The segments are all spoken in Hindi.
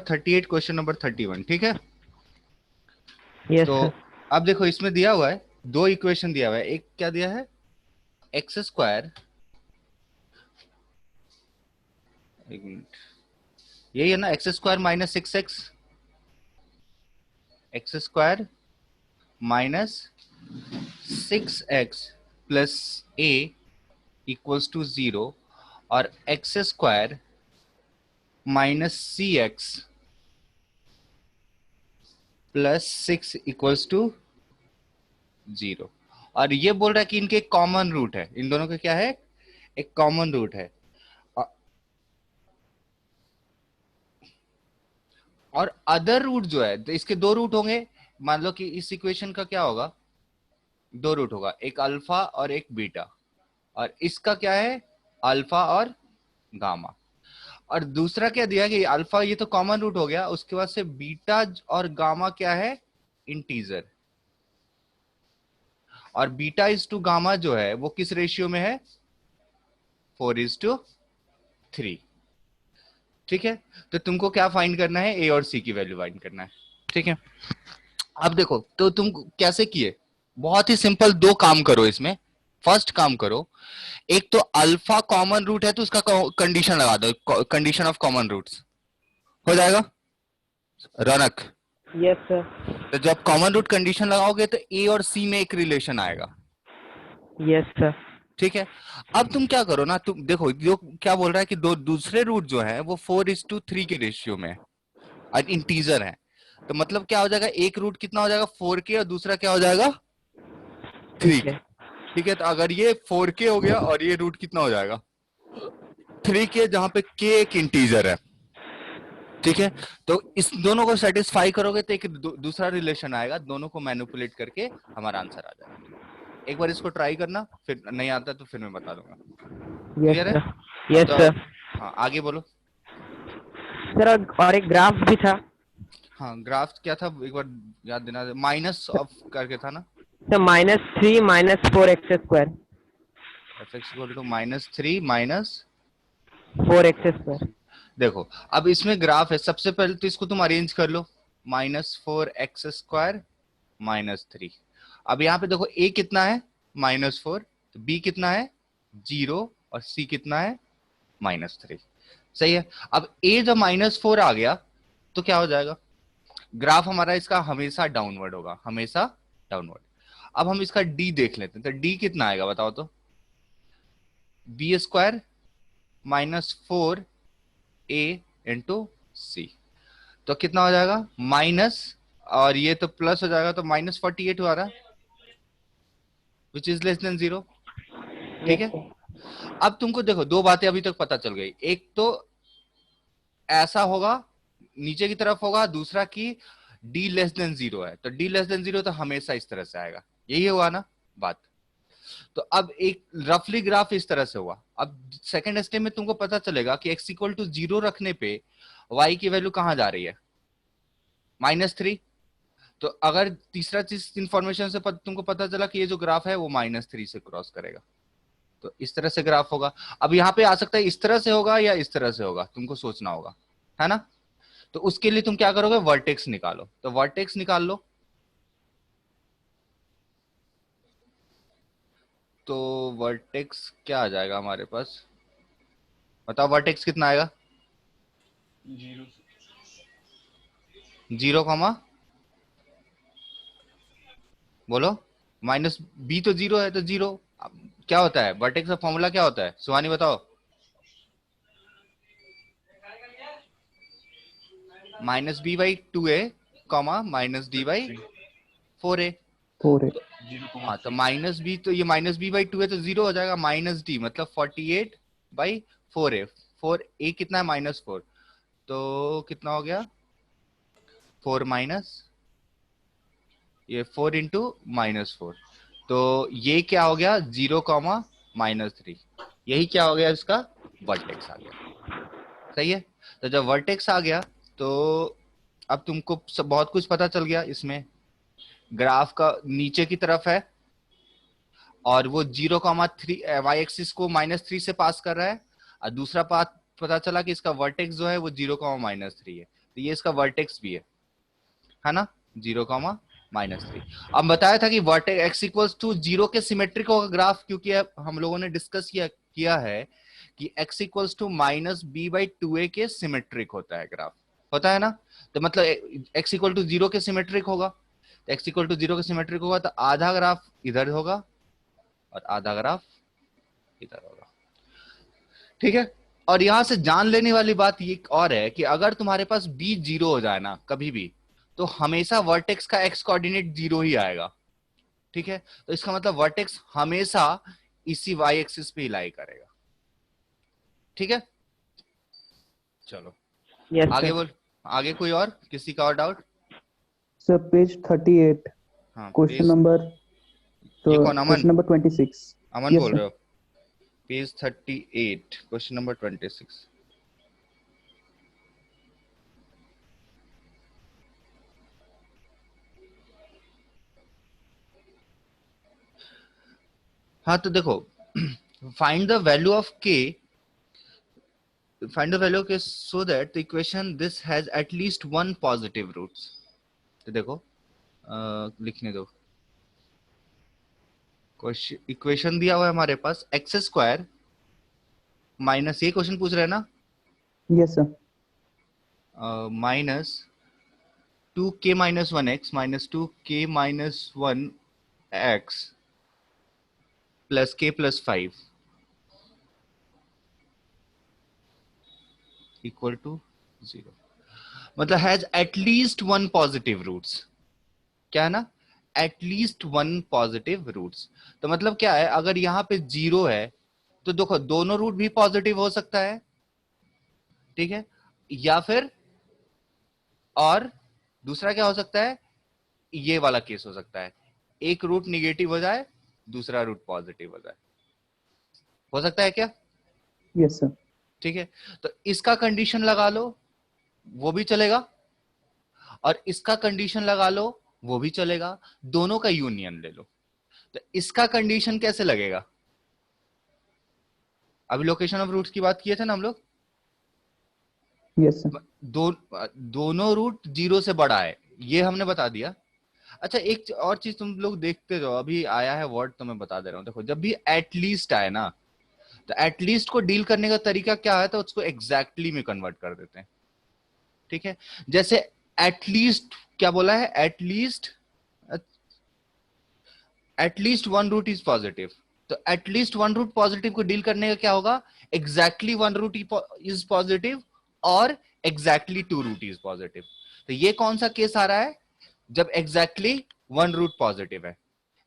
38 क्वेश्चन नंबर 31, ठीक है। यस तो सर। अब देखो इसमें दिया हुआ है, दो इक्वेशन दिया हुआ है। एक क्या दिया है, एक्स स्क्वायर, एक मिनट, यही है ना, x square minus 6x, x square minus 6x plus a equals to 0, और x square minus c x plus 6 equals to 0। और ये बोल रहा है कि इनके एक कॉमन रूट है, इन दोनों का क्या है, एक कॉमन रूट है। और अदर रूट जो है, तो इसके दो रूट होंगे। मान लो कि इस इक्वेशन का क्या होगा, दो रूट होगा, एक अल्फा और एक बीटा। और इसका क्या है, अल्फा और गामा। और दूसरा क्या दिया कि अल्फा, ये तो कॉमन रूट हो गया, उसके बाद से बीटा और गामा क्या है, इंटीजर। और बीटा इज टू गामा जो है वो किस रेशियो में है, 4:3। ठीक है। तो तुमको क्या फाइंड करना है, ए और सी की वैल्यू फाइंड करना है। ठीक है। अब देखो तो तुम कैसे किए, बहुत ही सिंपल, दो काम करो इसमें। फर्स्ट काम करो, एक तो अल्फा कॉमन रूट है तो उसका कंडीशन लगा दो, कंडीशन ऑफ कॉमन रूट्स हो जाएगा रौनक। Yes sir. तो जब कॉमन रूट कंडीशन लगाओगे तो ए और सी में एक रिलेशन आएगा। Yes sir. ठीक है। अब तुम क्या करो ना, तुम देखो जो क्या बोल रहा है कि दो दूसरे रूट जो है वो 4:3 के रेशियो में है और इंटीजर है। तो मतलब क्या हो जाएगा, एक रूट कितना हो जाएगा 4k और दूसरा क्या हो जाएगा 3k। ठीक है। तो अगर ये 4k हो गया और ये रूट कितना हो जाएगा 3k, जहां पे k एक इंटीजर है। ठीक है। तो इस दोनों को सेटिस्फाई करोगे तो एक दूसरा रिलेशन आएगा, दोनों को मैनिपुलेट करके हमारा आंसर आ जाएगा। एक बार इसको ट्राई करना, फिर नहीं आता तो फिर मैं बता दूंगा। यस क्लियर है। सर। यस तो सर। हाँ आगे बोलो। सर और एक ग्राफ भी था। हाँ ग्राफ क्या था, एक बार याद देना, माइनस ऑफ करके था ना। Sir -3 -4x²। F x equal to -3 minus, 4x²। देखो अब इसमें ग्राफ है, सबसे पहले तो इसको तुम अरेंज कर लो, -4x² -3। अब यहाँ पे देखो a कितना है -4, तो b कितना है 0, और c कितना है -3। सही है। अब a जब -4 आ गया तो क्या हो जाएगा, ग्राफ हमारा इसका हमेशा डाउनवर्ड होगा, हमेशा डाउनवर्ड। अब हम इसका d देख लेते हैं, तो d कितना आएगा बताओ तो, b² -4a/c। तो कितना हो जाएगा माइनस, और ये तो प्लस हो जाएगा, तो -48 हो रहा है, विच इज लेस देन 0। ठीक यस है। सर। अब तुमको देखो दो बातें अभी तक पता चल गई, एक तो ऐसा होगा, नीचे की तरफ होगा, दूसरा की d लेस देन 0 है, तो d लेस देन 0 तो हमेशा इस तरह से आएगा, यही हुआ ना बात। तो अब एक रफली ग्राफ इस तरह से हुआ। अब सेकंड स्टेप में तुमको पता चलेगा कि x = 0 रखने पे y की वैल्यू कहां जा रही है, -3। तो अगर तीसरा चीज इंफॉर्मेशन से तुमको पता चला कि ये जो ग्राफ है वो -3 से क्रॉस करेगा, तो इस तरह से ग्राफ होगा। अब यहाँ पे आ सकता है इस तरह से होगा या इस तरह से होगा, तुमको सोचना होगा, है ना। तो उसके लिए तुम क्या करोगे, वर्टेक्स निकालो, तो वर्टेक्स निकाल लो। तो वर्टेक्स क्या आ जाएगा हमारे पास, बताओ वर्टेक्स कितना आएगा, 0, बोलो, -b तो 0 है तो 0। क्या होता है वर्टेक्स का फॉर्मूला, क्या होता है सुहानी बताओ, -b/2a, -d/4a। 4 तो हाँ, तो -b, तो ये -b/2 है तो 0 हो जाएगा, -d मतलब 48/4a। 4a कितना है -4, तो कितना हो गया 4 माइनस, ये 4 इंटू -4, तो ये क्या हो गया 0, -3। यही क्या हो गया, इसका वर्टेक्स आ गया। सही है। तो जब वर्टेक्स आ गया तो अब तुमको सब बहुत कुछ पता चल गया इसमें। ग्राफ का नीचे की तरफ है और वो 0, 3 वाई एक्सिस को -3 से पास कर रहा है, और दूसरा पाथ पता चला कि इसका वर्टेक्स जो है वो 0, -3 है। तो ये इसका वर्टेक्स भी है ना, 0, -3। अब बताया था कि वर्टेक्स एक्स इक्वल्स टू 0 के सिमेट्रिक होगा ग्राफ, क्योंकि अब हम लोगों ने डिस्कस किया है कि x इक्वल्स टू -b/2a के सिमेट्रिक होता है ग्राफ, होता है ना। तो मतलब x इक्वल टू 0 के सिमेट्रिक होगा, तो x इक्वल टू 0 के सिमेट्रिक होगा तो आधा ग्राफ इधर होगा और आधा ग्राफ इधर होगा, ठीक है। और यहां से जान लेने वाली बात ये और है कि अगर तुम्हारे पास b 0 हो जाए ना कभी भी, तो हमेशा वर्टेक्स का x कोऑर्डिनेट 0 ही आएगा, ठीक है। तो इसका मतलब वर्टेक्स हमेशा इसी y एक्सिस पे ही लाई करेगा, ठीक है। चलो यस आगे सर। बोल, आगे कोई और, किसी का और डाउट? सर पेज 38 हाँ क्वेश्चन पेज, नंबर, ये तो कौन, Aman? Question number 26। Aman yes बोल सर। रहे हो? Page 38 question number 26। हाँ तो देखो, find the value of k, find the value of k so that the equation this has at least one positive roots। तो देखो लिखने दो, क्वेश्चन इक्वेशन दिया हुआ है हमारे पास x² माइनस, ये क्वेश्चन पूछ रहे हैं ना, yes sir. Minus 2k-1x minus 2k-1x plus k+5 equal to 0, मतलब has at least one positive roots, क्या है ना, एटलीस्ट वन पॉजिटिव रूट्स। तो मतलब क्या है, अगर यहाँ पे 0 है तो देखो दोनों रूट भी पॉजिटिव हो सकता है, ठीक है, या फिर और दूसरा क्या हो सकता है, ये वाला केस हो सकता है, एक रूट निगेटिव हो जाए दूसरा रूट पॉजिटिव हो जाए, हो सकता है क्या? Yes sir. ठीक है, तो इसका कंडीशन लगा लो वो भी चलेगा, और इसका कंडीशन लगा लो वो भी चलेगा, दोनों का यूनियन ले लो। तो इसका कंडीशन कैसे लगेगा, अभी लोकेशन ऑफ रूट्स की बात किए थे ना हम लोग, यस सर। दोनों रूट 0 से बड़ा है ये हमने बता दिया। अच्छा एक और चीज तुम लोग देखते जाओ, अभी आया है वर्ड तो मैं बता दे रहा हूं, देखो जब भी एटलीस्ट आए ना, तो एटलीस्ट को डील करने का तरीका क्या है, तो उसको एग्जैक्टली में कन्वर्ट कर देते हैं, ठीक है। जैसे एटलीस्ट क्या बोला है, at least one root is positive, तो एटलीस्ट वन रूट पॉजिटिव को डील करने का क्या होगा, exactly one root is positive और exactly two root is positive. तो ये कौन सा केस आ रहा है, जब एग्जैक्टली वन रूट पॉजिटिव है,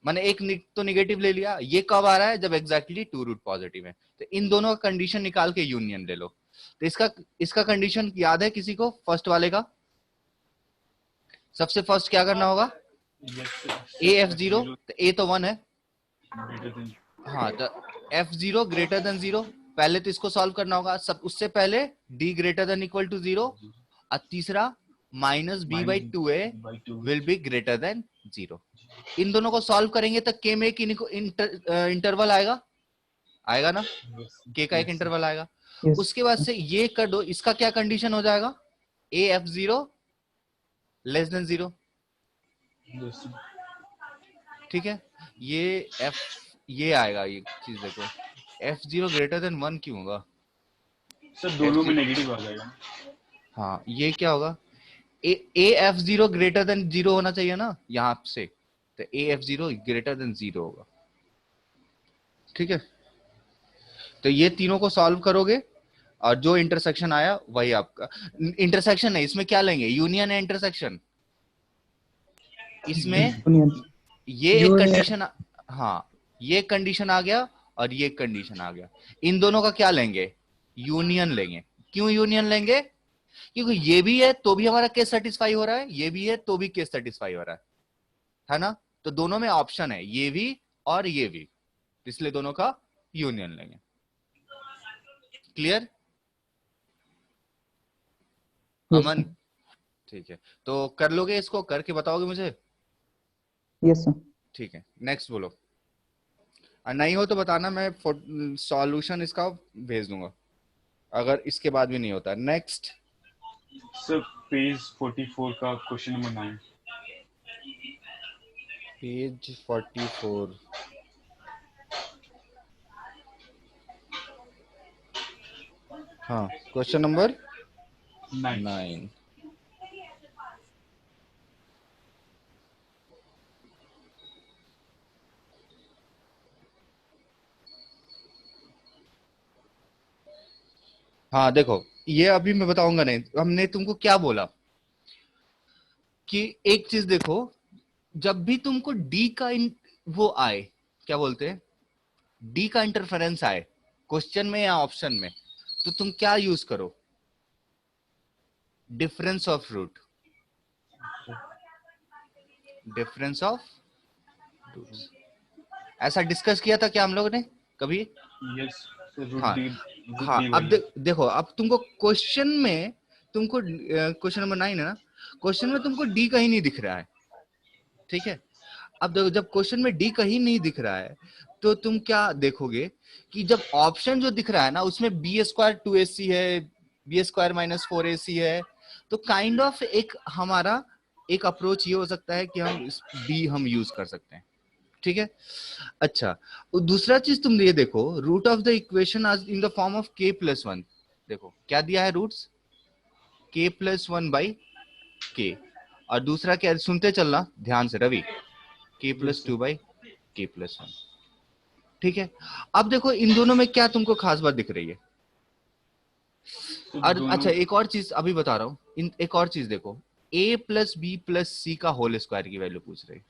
मैंने एक तो निगेटिव ले लिया, ये कब आ रहा है, जब एग्जैक्टली टू रूट पॉजिटिव है। तो इन दोनों का कंडीशन निकाल के यूनियन ले लो। तो इसका कंडीशन याद है किसी को, फर्स्ट वाले का? सबसे फर्स्ट क्या करना होगा, F0, तो A तो 1 है, हाँ तो F0 ग्रेटर देन 0, पहले तो इसको सॉल्व करना होगा, सब उससे पहले D greater than equal to 0, और तीसरा -b/2a will be greater than 0। इन दोनों को सॉल्व करेंगे तो k में एक इंटरवल आएगा ना, k का एक इंटरवल आएगा। यस। उसके बाद से ये कर दो, इसका क्या कंडीशन हो जाएगा, AF0 लेस देन 0, ठीक है। ये आएगा, ये चीज देखो, F0 ग्रेटर देन 1 क्यों होगा सर दोनों में F0, नेगेटिव आ जाएगा। हाँ ये क्या होगा, AF0 ग्रेटर देन 0 होना चाहिए ना यहाँ से, तो AF0 ग्रेटर देन 0 होगा, ठीक है। तो ये तीनों को सॉल्व करोगे और जो इंटरसेक्शन आया वही आपका इंटरसेक्शन है। इसमें क्या लेंगे, यूनियन है इंटरसेक्शन, इसमें यूनियन। ये एक कंडीशन, हाँ ये कंडीशन आ गया और ये कंडीशन आ गया, इन दोनों का क्या लेंगे, यूनियन लेंगे। क्यों यूनियन लेंगे, क्योंकि ये भी है तो भी हमारा केस सेटिस्फाई हो रहा है, ये भी है तो भी केस सेटिस्फाई हो रहा है ना। तो दोनों में ऑप्शन है, ये भी और ये भी, इसलिए दोनों का यूनियन लेंगे। क्लियर अमन? ठीक है, तो कर लोगे, इसको करके बताओगे मुझे? Yes sir. ठीक है, नेक्स्ट बोलो, और नहीं हो तो बताना, मैं सॉल्यूशन इसका भेज दूंगा अगर इसके बाद भी नहीं होता। नेक्स्ट सर पेज 44 का क्वेश्चन नंबर 9. पेज 44. हाँ, क्वेश्चन नंबर 9. 9. हाँ देखो, ये अभी मैं बताऊंगा नहीं, हमने तुमको क्या बोला कि एक चीज देखो, जब भी तुमको डी का वो आए, क्या बोलते हैं, डी का इंटरफेरेंस आए क्वेश्चन में या ऑप्शन में, तो तुम क्या यूज करो, difference of root. Difference of roots, ऐसा डिस्कस किया था क्या हम लोगों ने कभी? Yes sir. रूट हाँ. डी. हाँ, अब देखो, अब तुमको क्वेश्चन में, तुमको क्वेश्चन नंबर 9 है ना, क्वेश्चन में तुमको डी कहीं नहीं दिख रहा है, ठीक है? अब देखो, जब क्वेश्चन में डी कहीं नहीं दिख रहा है, तो तुम क्या देखोगे कि जब ऑप्शन जो दिख रहा है ना, उसमें बी स्क्वायर 2ac है, बी स्क्वायर माइनस 4ac है, तो काइंड ऑफ एक हमारा एक अप्रोच ये हो सकता है कि हम डी हम यूज कर सकते हैं, ठीक है? अच्छा, और दूसरा चीज तुम ये देखो, रूट ऑफ द इक्वेशन आज in the form of k plus 1. देखो क्या दिया है, roots k plus 1 by k, और दूसरा क्या, सुनते चलना ध्यान से Ravi, k plus 2 by k plus 1, ठीक है? अब देखो इन दोनों में क्या तुमको खास बात दिख रही है? और अच्छा, एक और चीज अभी बता रहा हूँ, एक और चीज देखो, a प्लस बी प्लस सी का होल स्क्वायर की वैल्यू पूछ रही,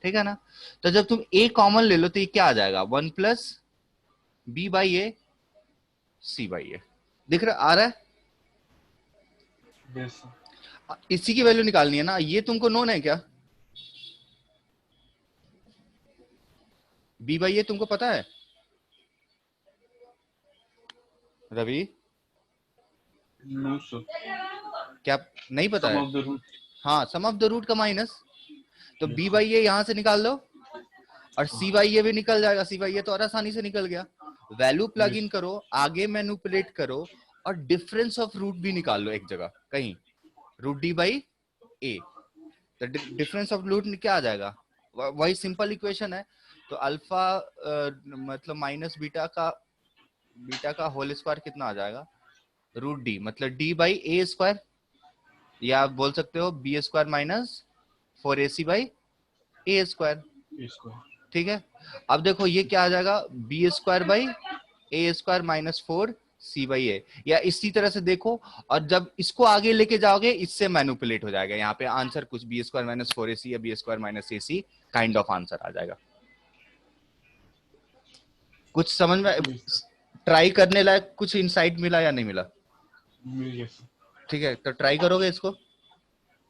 ठीक है ना? तो जब तुम a कॉमन ले लो तो ये क्या आ जाएगा, 1 plus b by a c by a. दिख रहा, आ रहा है? यस. इसी की वैल्यू निकालनी है ना, ये तुमको नोन है क्या? बी बाई ए तुमको पता है रवि? No sir. क्या नहीं पता सम है? Of the root. हाँ, सम ऑफ द रूट का माइनस, तो बी बाई ए यहां से निकाल लो, और सी बाई ए भी निकल जाएगा, सी बाई ए तो और आसानी से निकल गया. वैल्यू प्लग इन करो, आगे मैनिपुलेट करो, और डिफरेंस ऑफ रूट भी निकाल लो एक जगह कहीं, रूट डी बाई ए, तो डिफरेंस ऑफ रूट क्या आ जाएगा, वही सिंपल इक्वेशन है. तो अल्फा मतलब माइनस बीटा का होल स्क्वायर कितना आ जाएगा, रूट डी मतलब डी बाई ए स्क्वायर, या आप बोल सकते हो b square minus 4ac by a square, ठीक है? अब देखो ये क्या आ जाएगा, b square by a square minus 4c by a, या इसी तरह से देखो, और जब इसको आगे लेके जाओगे इससे मैनिपुलेट हो जाएगा, यहाँ पे आंसर कुछ बी स्क्वायर माइनस 4ac या b square minus ac kind of answer आ जाएगा. कुछ समझ में, ट्राई करने लायक कुछ इंसाइट मिला या नहीं मिला? यस. ठीक है, तो ट्राई करोगे इसको?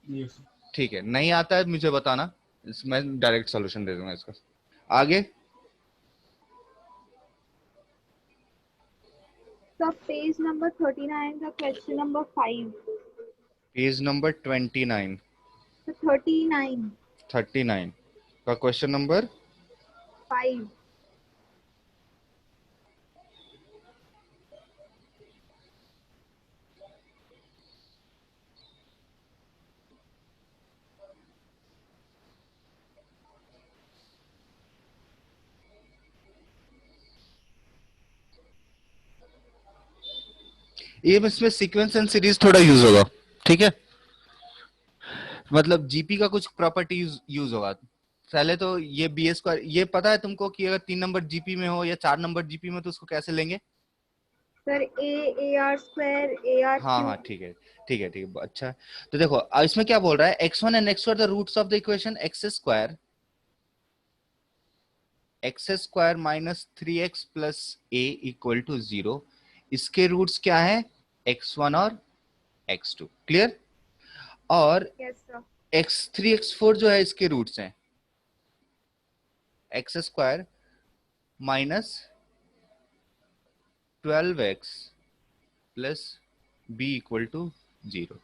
यस. ठीक है, नहीं आता है मुझे बताना, मैं डायरेक्ट सॉल्यूशन दे दूंगा इसका. आगे So page number 39 का question number 5. Page number 29. So 39. 39 का क्वेश्चन नंबर 5. ये इसमें सीक्वेंस एंड सीरीज थोड़ा यूज होगा, ठीक है? मतलब जीपी का कुछ प्रॉपर्टी यूज होगा. पहले तो ये बी स्क्वायर, ये पता है तुमको कि अगर 3 नंबर जीपी में हो या 4 नंबर जीपी में, तो उसको कैसे लेंगे? Sir, AR square, AR हाँ हाँ, cube. ठीक है ठीक है ठीक है, अच्छा. तो देखो इसमें क्या बोल रहा है, x1 and x2 are the roots of the equation x square minus 3x plus a equal to 0. इसके रूट्स क्या है, x1 और x2, क्लियर? और Yes, sir. x3 x4 जो है इसके रूट्स हैं x square minus 12x plus b equal to 0,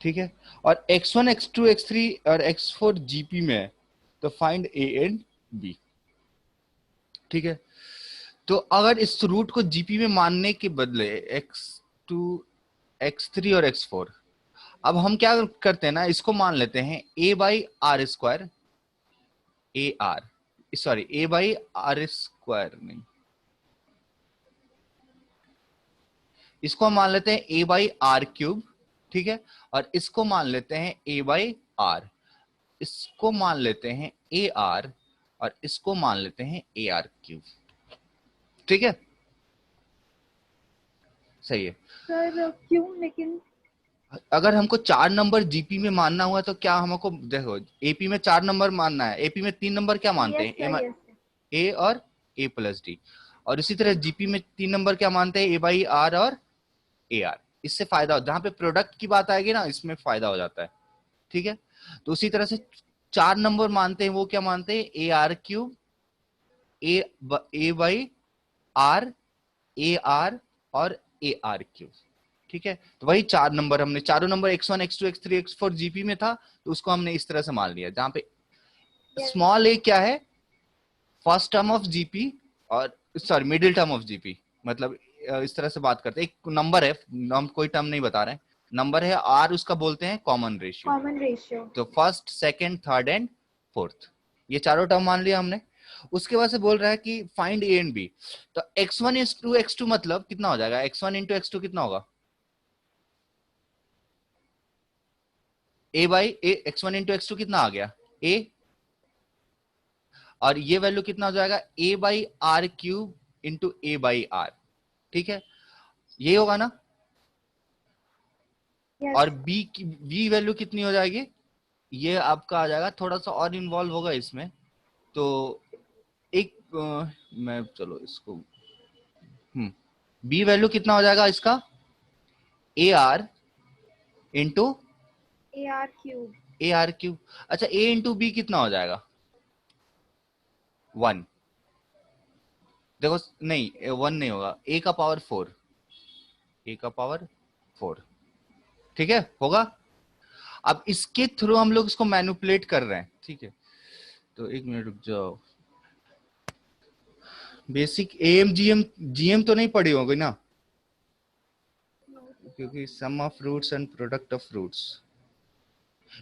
ठीक है? और x1 x2 x3 और x4 जीपी में है, तो फाइंड a एंड b, ठीक है? तो अगर इस रूट को जीपी में मानने के बदले x2 x3 और x4 अब हम क्या करते हैं ना, इसको मान लेते हैं a by r square, a r, sorry a by r square नहीं, इसको हम मान लेते हैं a बाई आर क्यूब, ठीक है, और इसको मान लेते हैं a बाई आर, इसको मान लेते हैं ए आर, और इसको मान लेते हैं ए आर क्यूब, ठीक है, सही है। सर क्यों लेकिन? अगर हमको 4 नंबर जीपी में मानना हुआ तो क्या हमको, देखो एपी में 4 नंबर मानना है, एपी में 3 नंबर क्या मानते यस हैं, सर, यस ए और ए प्लस डी, और इसी तरह जीपी में 3 नंबर क्या मानते हैं, ए बाई आर और ए आर। इससे फायदा हो, जहां पे प्रोडक्ट की बात आएगी ना इसमें फायदा हो जाता है, ठीक है। तो उसी तरह से 4 नंबर मानते हैं, वो क्या मानते हैं, a r cube, a by r, a r और ए आर क्यूब, ठीक है। तो वही 4 नंबर, हमने चारों number x1 x2 x3 x4 GP में था, तो उसको हमने इस तरह से मान लिया, जहां पे स्मॉल ए क्या है, फर्स्ट टर्म ऑफ जीपी, और sorry middle term of GP, मतलब इस तरह से बात करते हैं, एक नंबर है, हम कोई टर्म नहीं बता रहे हैं, नंबर है, आर उसका बोलते हैं कॉमन रेशियो, कॉमन रेशियो। तो first second third and fourth, ये चारों टर्म मान लिया हमने। उसके बाद से बोल रहा है कि फाइंड ए एंड बी, तो x1 इज टू x2 मतलब कितना हो जाएगा, x1 इंटू x2 कितना होगा, a by A, x1 into x2 कितना आ गया a, और ये वैल्यू कितना हो जाएगा, a by r cube into a by r, ठीक है, ये होगा ना। यस और b की b वैल्यू कितनी हो जाएगी, ये आपका आ जाएगा, थोड़ा सा और इन्वॉल्व होगा इसमें, तो एक मैं चलो इसको बी वैल्यू कितना हो जाएगा इसका, A R into A r cube. A r cube, अच्छा ए इंटू बी कितना हो जाएगा, 1, देखो नहीं 1 नहीं होगा, ए का पावर 4, ए का पावर 4, ठीक है, होगा। अब इसके थ्रू हम लोग इसको मैनिपुलेट कर रहे हैं, ठीक है, तो एक मिनट रुक जाओ, बेसिक एम जीएम, जीएम तो नहीं पढ़ी होगी ना, क्योंकि sum of roots and product of roots,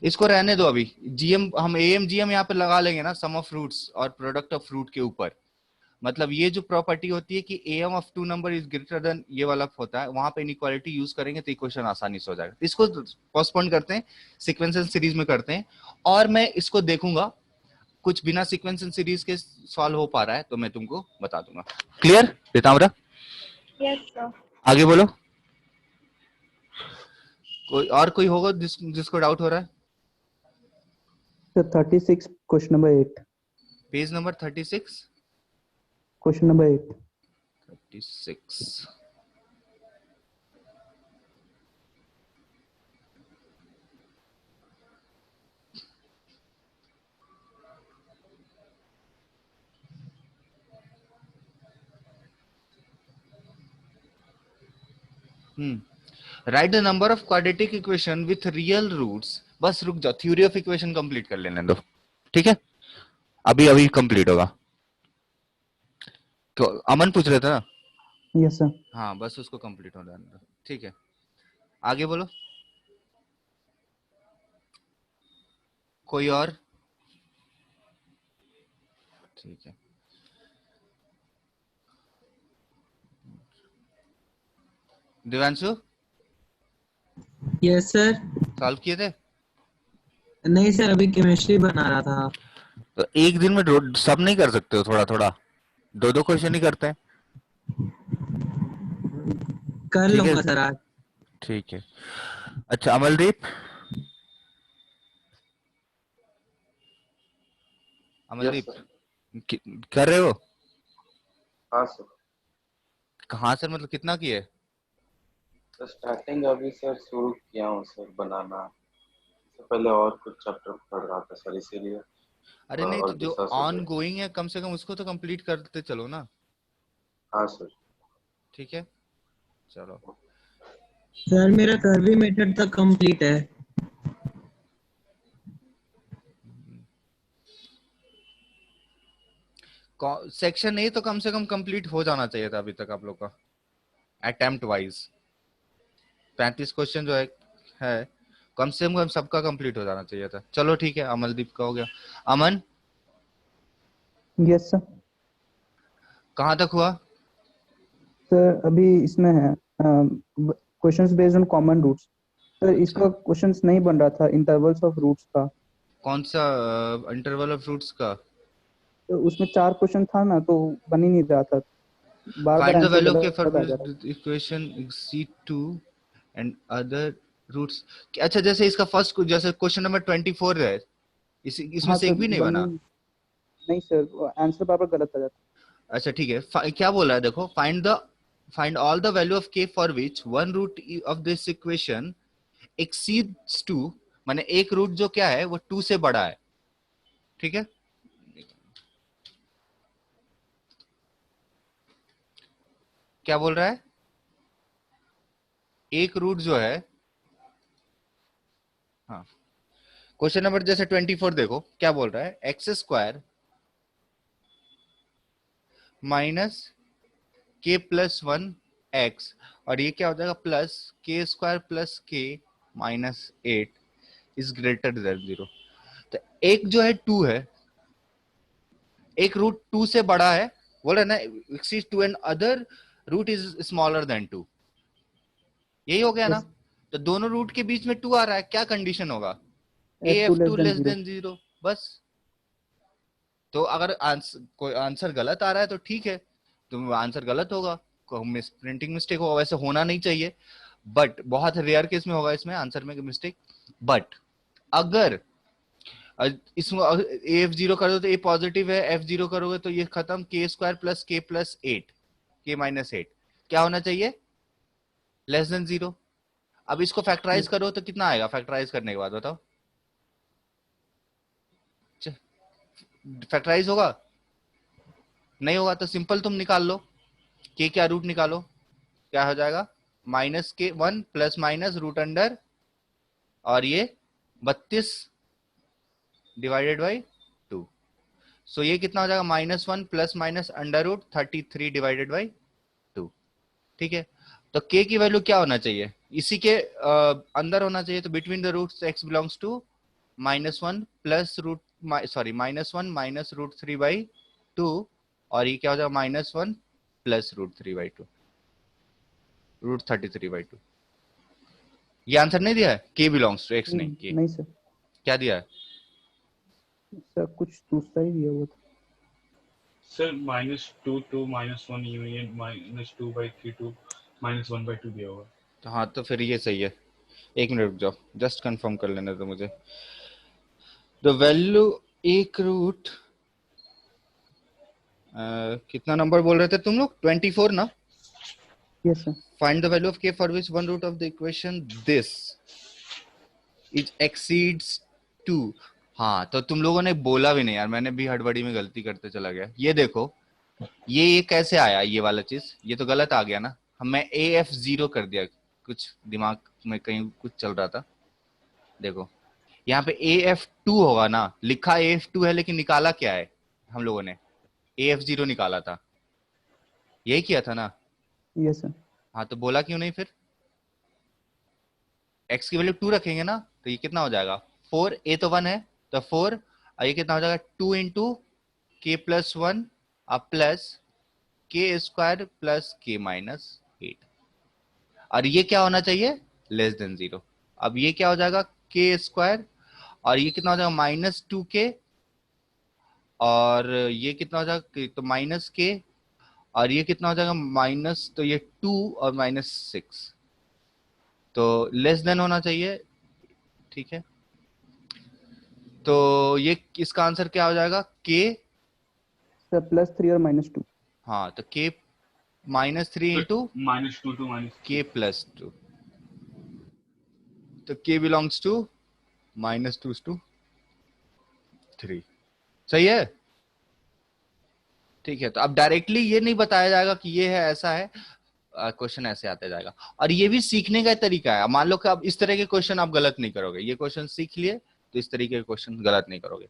इसको रहने दो अभी, जीएम हम एम जीएम यहाँ पे लगा लेंगे ना, सम ऑफ फ्रूट्स और प्रोडक्ट ऑफ फ्रूट के ऊपर, मतलब ये जो प्रॉपर्टी होती है कि m of 2 number is greater than ये वाला होता है, वहां पे इनइक्वालिटी यूज करेंगे तो इक्वेशन आसानी से हो जाएगा। इसको पोस्टपोन करते हैं, सीक्वेंस एंड सीरीज में करते हैं, और मैं इसको देखूंगा, कुछ बिना सीक्वेंस एंड सीरीज के सॉल्व हो पा रहा है तो मैं तुमको बता दूंगा। क्लियर पीताम्बरा? Yes sir. आगे बोलो, कोई होगा जिसको डाउट हो रहा है? So 36, question number 8. Page number 36, Question number 8. 36, write the number of quadratic equation with real roots, बस रुक जाओ, थ्योरी ऑफ इक्वेशन कंप्लीट कर लेने दो, ठीक है, अभी अभी कंप्लीट होगा। तो अमन पूछ रहे थे ना, Yes, sir. हाँ बस उसको कंप्लीट होने दो, ठीक है, आगे बोलो, कोई और? ठीक है, दिव्यांशु यस सर। सॉल्व किए थे? नहीं सर, अभी केमिस्ट्री बना रहा था। तो एक दिन में सब नहीं कर सकते हो, थोड़ा थोड़ा, 2-2 क्वेश्चन ही करते हैं, कर ठीक है, लूंगा सर आज। ठीक है। अच्छा अमलदीप, अमलदीप कर रहे हो? हाँ सर। कहाँ से, मतलब कितना किए? तो स्टार्टिंग अभी सर शुरू किया हूँ सर बनाना, इससे पहले और कुछ चैप्टर पढ़ रहा था सर, इसीलिए अरे नहीं, और तो जो दूसरा ऑन सब्जेक्ट। गोइंग है कम से कम उसको तो कंप्लीट करते चलो ना, हाँ सर। ठीक है, चलो। सर मेरा कर्वी मेथड तक कंप्लीट है। सेक्शन ए तो कम से कम कंप्लीट हो जाना चाहिए था अभी तक आप लोग का, अटेम्प्ट वाइज 35 क्वेश्चन जो है कम से कम सबका कंप्लीट हो जाना चाहिए था। चलो ठीक है, अमलदीप का हो गया। Aman yes sir. कहाँ तक हुआ? सर अभी इसमें है questions based on common roots. Sir इसका क्वेश्चंस नहीं बन रहा था इंटरवल्स ऑफ रूट्स का। कौन सा इंटरवल ऑफ रूट्स का? तो उसमें 4 क्वेश्चन था ना, तो बन ही नहीं रहा था, बार बार find the answer value of गलत आ जा रहा के equation exceed 2 and other roots. अच्छा, जैसे इसका फर्स्ट, जैसे क्वेश्चन नंबर 24 है, था। इसमें हाँ से सर, एक भी नहीं बना। नहीं सर, आंसर बार बार गलत आ जाता। अच्छा ठीक है, क्या बोला है देखो, find all the value of k for which one root of this equation exceeds 2, माने एक रूट जो क्या है वो 2 से बड़ा है। ठीक है, क्या बोल रहा है? एक रूट जो है, हाँ, क्वेश्चन नंबर जैसे 24 देखो क्या बोल रहा है, एक्स स्क्वायर माइनस के प्लस 1 एक्स, और ये क्या हो जाएगा प्लस के स्क्वायर प्लस के माइनस 8 इज ग्रेटर देन 0। तो एक जो है 2 है, एक रूट 2 से बड़ा है, बोल रहे ना exceed 2 and other root is smaller than 2, यही हो गया ना। Yes. तो दोनों रूट के बीच में 2 आ रहा है, क्या कंडीशन होगा? F2 AF2 less less than 0. Then 0, बस। तो अगर कोई आंसर गलत आ रहा है तो ठीक है, तो आंसर गलत होगा, प्रिंटिंग मिस्टेक होगा, वैसे होना नहीं चाहिए, बट बहुत रेयर केस में होगा इसमें आंसर में मिस्टेक। बट अगर इसमें AF0 कर दो तो A पॉजिटिव है, F0 करोगे तो ये खत्म, के स्क्वायर प्लस के प्लस 8 के माइनस 8 क्या होना चाहिए? Less than 0। अब इसको फैक्टराइज करो तो कितना आएगा फैक्टराइज करने के बाद, बताओ? फैक्टराइज होगा? नहीं होगा तो सिंपल तुम निकाल लो, के क्या रूट निकालो, क्या हो जाएगा माइनस के 1 प्लस माइनस रूट अंडर, और ये 32 डिवाइडेड बाई 2। सो ये कितना हो जाएगा -1 plus minus under root 33 divided by 2। ठीक है, तो k की वैल्यू क्या होना चाहिए? इसी के अंदर होना चाहिए, तो between the roots x belongs to -1 plus root -1 minus root 3 by 2, और ये क्या हो जाएगा -1 plus root 3 by 2, root 33 by 2। ये आंसर नहीं दिया है, k बिलोंग्स टू x नहीं, k नहीं सर, क्या दिया है? सर कुछ दूसरा ही दिया हुआ था। सर -2 to -1 यूनियन -2/3 to -1/2 दिया हुआ। तो हाँ, तो फिर ये सही है। एक मिनट रुक जाओ, जस्ट कंफर्म कर लेने दो मुझे। द वैल्यू एक रूट कितना नंबर बोल रहे थे तुम लोग? 24 ना? Yes sir. Find the value of k for which one root of the equation this is exceeds 2। हाँ, तो तुम लोगों ने बोला भी नहीं यार, मैंने भी हड़बड़ी में गलती करते चला गया। ये देखो, ये कैसे आया, ये वाला चीज, ये तो गलत आ गया ना, मैं AF0 कर दिया, कुछ दिमाग में कहीं कुछ चल रहा था। देखो यहाँ पे AF2 होगा ना, लिखा AF2 है लेकिन निकाला क्या है हम लोगों ने? AF0 निकाला था, यही किया था ना? Yes sir. हाँ, तो बोला क्यों नहीं फिर? x की वैल्यू 2 रखेंगे ना, तो ये कितना हो जाएगा 4, a तो 1 है तो 4, और ये कितना हो जाएगा 2 इंटू के प्लस 1 अब प्लस के स्क्वायर प्लस के माइनस 8, और ये क्या होना चाहिए? Less than 0। अब ये क्या हो जाएगा के स्क्वायर, और ये कितना हो जाएगा -2k, और ये कितना हो जाएगा तो -k, और ये कितना हो जाएगा माइनस, तो ये 2 और -6, तो लेस देन होना चाहिए। ठीक है, तो ये इसका आंसर क्या हो जाएगा? k, सर +3 और -2। हाँ, तो k -3 into -2 to k plus 2, तो k बिलोंग्स टू -2 to 3। सही है? ठीक है, तो अब डायरेक्टली ये नहीं बताया जाएगा कि ये है, ऐसा है, क्वेश्चन ऐसे आता जाएगा। और ये भी सीखने का तरीका है, मान लो कि आप इस तरह के क्वेश्चन आप गलत नहीं करोगे, ये क्वेश्चन सीख लिए तो इस तरीके के क्वेश्चन गलत नहीं करोगे।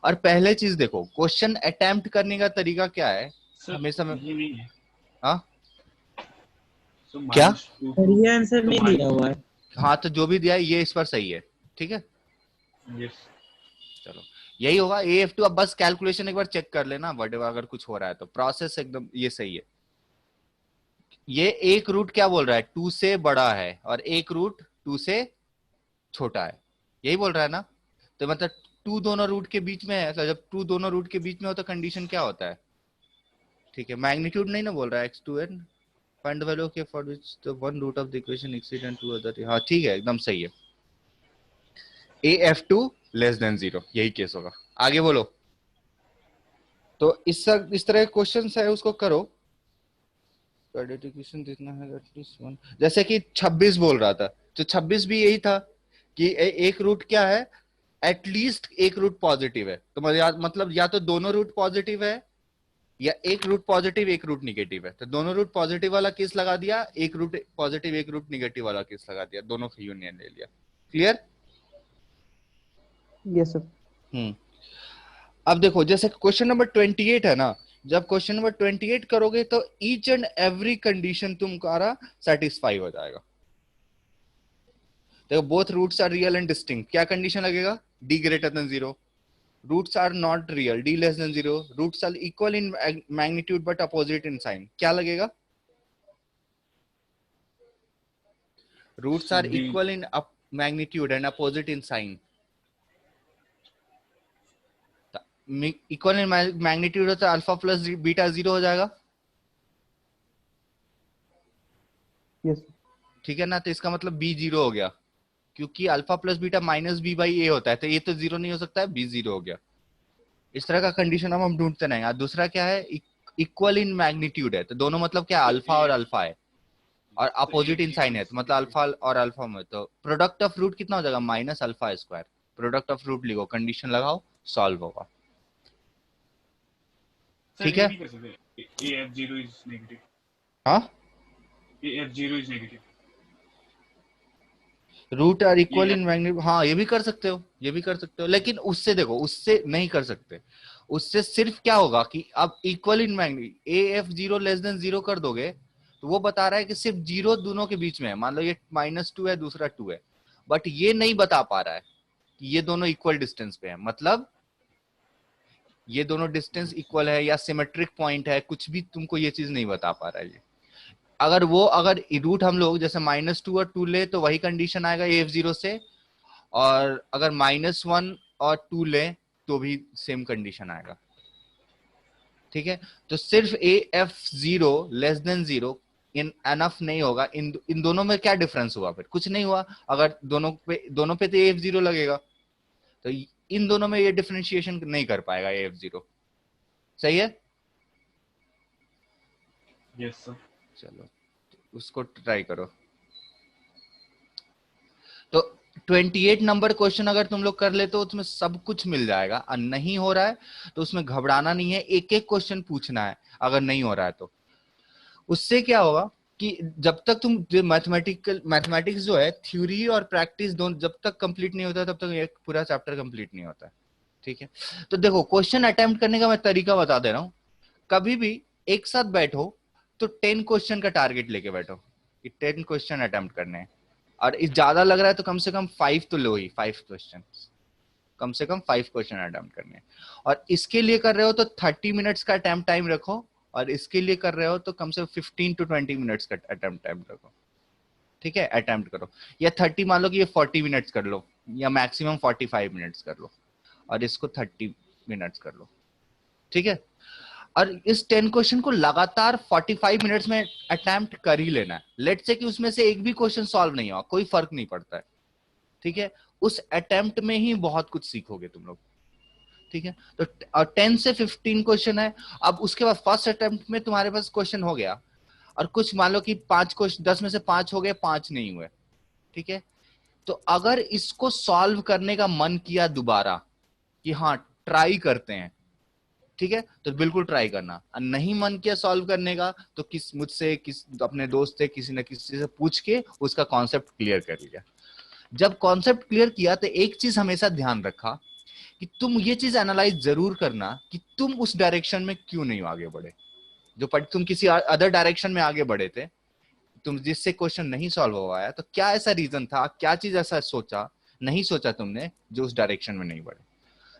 और पहले चीज देखो, क्वेश्चन अटेम्प्ट करने का तरीका क्या है हमेशा में? ये नहीं है। हाँ So क्या? -2 सर ये आंसर नहीं दिया हुआ है। हाँ तो जो भी दिया है ये इस पर सही है, ठीक है। Yes. चलो यही होगा AF2। अब बस कैलकुलेशन एक बार चेक कर लेना, वट अगर कुछ हो रहा है तो प्रोसेस एकदम ये सही है। ये एक रूट क्या बोल रहा है, 2 से बड़ा है और एक रूट 2 से छोटा है, यही बोल रहा है ना। तो मतलब 2 दोनों रूट के बीच में है, तो जब 2 दोनों रूट के बीच में हो तो कंडीशन क्या होता है, ठीक है। मैग्नीट्यूड नहीं ना बोल रहा है, x2n find the value k for which the one root of the equation exceed two other. हाँ ठीक है, एकदम सही है। AF2 लेस देन 0, यही केस होगा। आगे बोलो। तो इस तरह के क्वेश्चन है उसको करो। क्वाड्रेटिक जितना है एटलीस्ट वन, जैसे कि 26 बोल रहा था, तो 26 भी यही था कि एक रूट क्या है, एटलीस्ट एक रूट पॉजिटिव है। तो मतलब या तो दोनों रूट पॉजिटिव है या एक रूट पॉजिटिव एक रूट निगेटिव है। तो दोनों रूट पॉजिटिव वाला केस लगा दिया, एक रूट पॉजिटिव एक रूट निगेटिव वाला केस लगा दिया, दोनों का यूनियन ले लिया। क्लियर? Yes sir. अब देखो जैसे क्वेश्चन नंबर 28 है ना, जब क्वेश्चन नंबर 28 करोगे तो ईच एंड एवरी कंडीशन तुम्हारा सेटिस्फाई हो जाएगा। देखो both roots are real and distinct, क्या कंडीशन लगेगा, d greater than 0, roots are not real, d less than 0, roots are equal in magnitude but opposite in sign, क्या लगेगा, roots are D. Equal in magnitude and opposite in sign. Equal in magnitude हो तो अल्फा प्लस बीटा 0 हो जाएगा, यस ठीक है ना। तो इसका मतलब b 0 हो गया, क्योंकि alpha plus beta minus b by a होता है, तो ये तो 0 नहीं हो सकता है, b 0 हो गया। इस तरह का कंडीशन अब हम ढूंढते रहेंगे। दूसरा क्या है, इक्वल इन मैग्नीट्यूड है, तो दोनों मतलब क्या, अल्फा और अल्फा है, और अपोजिट इन साइन है, तो मतलब अल्फा और अल्फा में, तो प्रोडक्ट ऑफ रूट कितना हो जाएगा, minus alpha square. Product of root लिखो, कंडीशन लगाओ, सॉल्व होगा, Sir, ठीक ये है। भी कर सकते हैं। AF0 is negative. हाँ AF0 is negative. Root are equal ये इन मैग्नीट्यूड, हाँ ये भी कर सकते हो, ये भी कर सकते हो, लेकिन उससे देखो, उससे नहीं कर सकते। उससे सिर्फ क्या होगा कि अब equal in magnitude AF0 less than 0 कर दोगे तो वो बता रहा है कि सिर्फ 0 दोनों के बीच में है। मान लो ये -2 है, दूसरा 2 है, बट ये नहीं बता पा रहा है कि ये दोनों इक्वल डिस्टेंस पे है, मतलब ये दोनों डिस्टेंस इक्वल है या सिमेट्रिक पॉइंट है, कुछ भी तुमको ये चीज नहीं बता पा रहा है ये। अगर रूट हम लोग जैसे -2 और 2 ले तो वही कंडीशन आएगा AF0 से, और अगर -1 और 2 ले तो भी सेम कंडीशन आएगा, ठीक है। तो सिर्फ AF0 लेस देन 0 इन एनफ नहीं होगा। इन दोनों में क्या डिफरेंस हुआ, फिर कुछ नहीं हुआ। अगर दोनों पे तो AF0 लगेगा, तो इन दोनों में ये डिफरेंशिएशन नहीं कर पाएगा AF0, सही है। Yes, sir. चलो उसको ट्राई करो। तो 28 नंबर क्वेश्चन अगर तुम लोग कर ले तो उसमें सब कुछ मिल जाएगा, और नहीं हो रहा है तो उसमें घबराना नहीं है, एक एक क्वेश्चन पूछना है अगर नहीं हो रहा है तो। उससे क्या होगा कि जब तक तुम मैथमेटिक्स जो है, थ्योरी और प्रैक्टिस दोनों जब तक कंप्लीट नहीं होता तब तक एक पूरा चैप्टर कंप्लीट नहीं होता है, ठीक है। तो देखो क्वेश्चन अटेम्प्ट करने का मैं तरीका बता दे रहा हूं। कभी भी एक साथ बैठो तो 10 क्वेश्चन का टारगेट लेके बैठो कि 10 क्वेश्चन अटेम्प्ट करने हैं, और इस ज्यादा लग रहा है तो कम से कम 5 तो लो ही, 5 क्वेश्चन, कम से कम 5 क्वेश्चन अटेम्प्ट करने हैं। और इसके लिए कर रहे हो तो 30 मिनट्स का अटेम्प्ट टाइम रखो, और इसके लिए कर रहे हो तो कम से कम 15 to 20 मिनट्स का अटेम्प्ट टाइम रखो, ठीक है। अटेम्प्ट करो, या 30 मान लो कि ये 40 मिनट्स कर लो, या मैक्सिमम 45 मिनट्स कर लो, और इसको 30 मिनट्स कर लो, ठीक है। और इस 10 क्वेश्चन को लगातार 45 मिनट्स में अटेम्प्ट कर ही लेना है। लेट्स से कि उसमें से एक भी क्वेश्चन सॉल्व नहीं हुआ, कोई फर्क नहीं पड़ता है, ठीक है। उस अटेम्प्ट में ही बहुत कुछ सीखोगे तुम लोग, ठीक है। तो 10 से 15 क्वेश्चन है। अब उसके बाद फर्स्ट अटेम्प्ट में तुम्हारे पास क्वेश्चन हो गया, और कुछ मान लो कि 5 क्वेश्चन 10 में से 5 हो गए, 5 नहीं हुए, ठीक है। तो अगर इसको सॉल्व करने का मन किया दोबारा कि हाँ ट्राई करते हैं, ठीक है, तो बिल्कुल ट्राई करना। और नहीं मन किया सॉल्व करने का तो मुझसे अपने दोस्त से किसी न किसी से पूछ के उसका कॉन्सेप्ट क्लियर कर लिया। जब कॉन्सेप्ट क्लियर किया तो एक चीज हमेशा ध्यान रखा कि तुम ये चीज एनालाइज जरूर करना कि तुम उस डायरेक्शन में क्यों नहीं आगे बढ़े, जो तुम किसी अदर डायरेक्शन में आगे बढ़े थे, तुम जिससे क्वेश्चन नहीं सॉल्व हुआ है, तो क्या ऐसा रीजन था, क्या चीज ऐसा सोचा नहीं सोचा तुमने जो उस डायरेक्शन में नहीं बढ़े।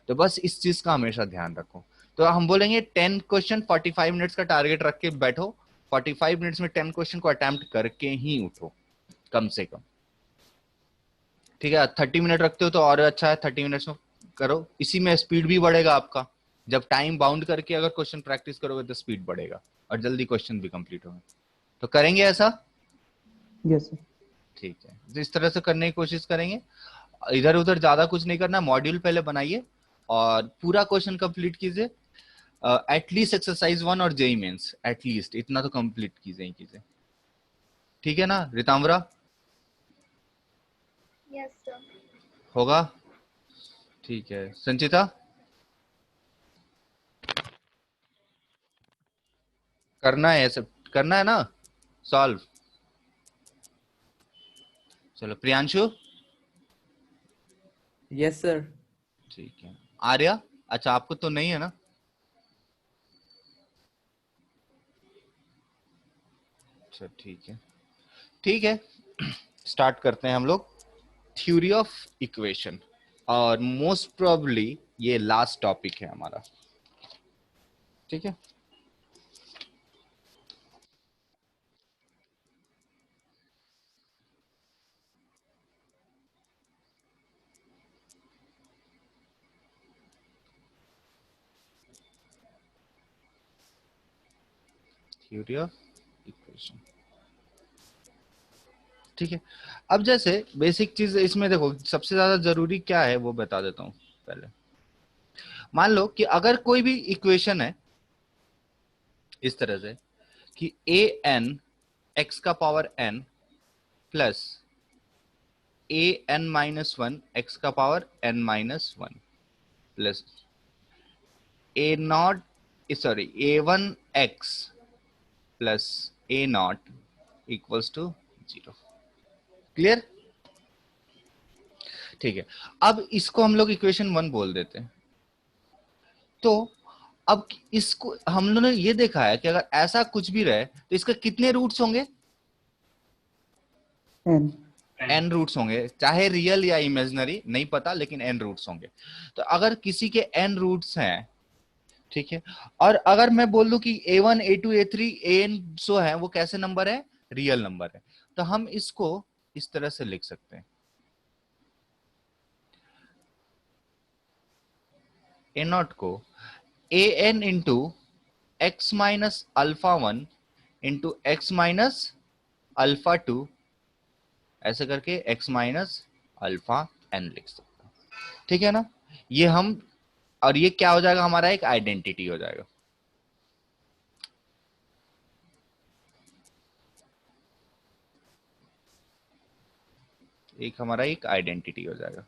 तो बस इस चीज का हमेशा ध्यान रखो। तो हम बोलेंगे 10 क्वेश्चन 45 मिनट्स का टारगेट रख के बैठो, 45 मिनट्स में 10 क्वेश्चन को अटेम्प्ट करके ही उठो कम से कम। ठीक है, 30 मिनट रखते हो तो और अच्छा है, 30 मिनट्स में करो, इसी में स्पीड भी बढ़ेगा आपका। जब टाइम बाउंड करके अगर क्वेश्चन प्रैक्टिस करोगे तो स्पीड बढ़ेगा और जल्दी क्वेश्चन भी कंप्लीट होंगे। तो करेंगे ऐसा? Yes sir. ठीक है, तो इस तरह से करने की कोशिश करेंगे। इधर उधर ज्यादा कुछ नहीं करना, मॉड्यूल पहले बनाइए और पूरा क्वेश्चन कंप्लीट कीजिए। एटलीस्ट एक्सरसाइज 1 और जेई मेंस एटलीस्ट इतना तो कंप्लीट कीजिए। ठीक है ना रितांबरा? Yes, sir. होगा? ठीक है, संचिता करना है, सब करना है ना सॉल्व? चलो प्रियांशु? Yes sir. ठीक है, आर्या? अच्छा आपको तो नहीं है ना? अच्छा ठीक है स्टार्ट करते हैं हम लोग। थ्योरी ऑफ इक्वेशन, और मोस्ट प्रोबेबली ये लास्ट टॉपिक है हमारा। ठीक है, थ्योरी ऑफ इक्वेशन। ठीक है, अब जैसे बेसिक चीज इसमें देखो, सबसे ज्यादा जरूरी क्या है वो बता देता हूं पहले। मान लो कि अगर कोई भी इक्वेशन है इस तरह से कि ए एन एक्स का power n plus a n minus one x का power n minus one plus a nought sorry a one x plus a nought equals to 0। Clear? ठीक है, अब इसको हम लोग इक्वेशन 1 बोल देते हैं। तो अब इसको हम लोगों ने ये देखा है कि अगर ऐसा कुछ भी रहे तो इसका कितने रूट्स होंगे? n रूट्स होंगे, चाहे रियल या इमेजिनरी नहीं पता, लेकिन n रूट्स होंगे। तो अगर किसी के n रूट्स हैं, ठीक है, और अगर मैं बोल दूं कि a1 a2 a3 an जो है वो कैसे नंबर है? रियल नंबर है। तो हम इसको इस तरह से लिख सकते हैं, ए नॉट को a n into x minus alpha one into x minus alpha two, ऐसे करके एक्स माइनस अल्फा एन लिख सकते हैं। ठीक है ना? ये हम, और ये क्या हो जाएगा? हमारा एक आइडेंटिटी हो जाएगा। एक हमारा एक आइडेंटिटी हो जाएगा।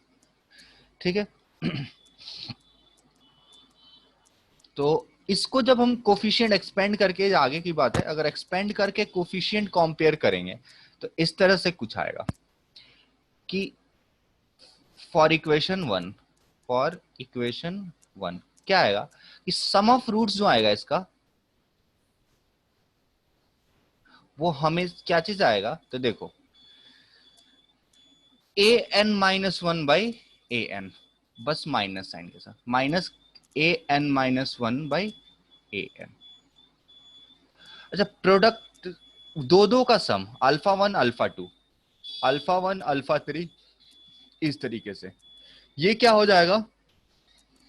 ठीक है, तो इसको जब हम कोफिशिएंट एक्सपेंड करके, आगे की बात है, अगर एक्सपेंड करके कोफिशिएंट कंपेयर करेंगे तो इस तरह से कुछ आएगा कि फॉर इक्वेशन वन क्या आएगा कि सम ऑफ रूट्स जो आएगा इसका, वो हमें क्या चीज आएगा? तो देखो a n minus one by a n, बस माइनस साइन के साथ, minus a n minus one by a n. अच्छा, प्रोडक्ट दो का sum, alpha one alpha two, alpha one alpha three, इस तरीके से ये क्या हो जाएगा?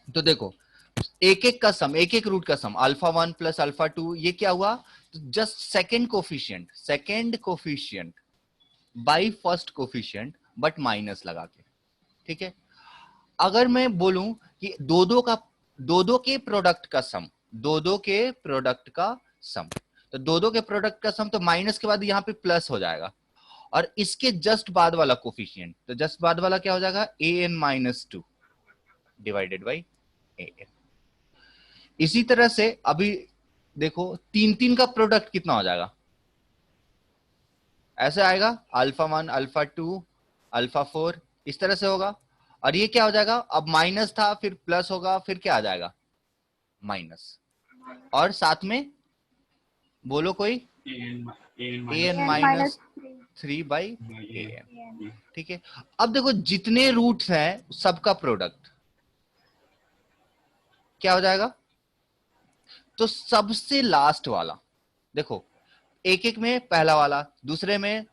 तो देखो एक एक का सम, एक एक रूट का sum, alpha one plus alpha two, ये क्या हुआ? Just second coefficient by first coefficient, but minus लगा के। ठीक है, अगर मैं बोलूं कि दो के प्रोडक्ट का सम, दो के प्रोडक्ट का सम, तो दो के प्रोडक्ट का सम, तो माइनस के बाद यहां पे प्लस हो जाएगा, और इसके जस्ट बाद वाला कोफिशिएंट, तो जस्ट बाद वाला क्या हो जाएगा? A n minus two divided by a n. इसी तरह से अभी देखो तीन का प्रोडक्ट कितना हो जाएगा? ऐसे आएगा alpha one alpha two alpha four, इस तरह से होगा। और ये क्या हो जाएगा? अब माइनस था, फिर प्लस होगा, फिर क्या आ जाएगा? माइनस, और साथ में बोलो कोई an a n n minus minus 3 3 by by a a. N. n ठीक है, अब देखो जितने रूट्स हैं सबका प्रोडक्ट क्या हो जाएगा, तो सबसे लास्ट वाला देखो, एक एक में पहला वाला, दूसरे में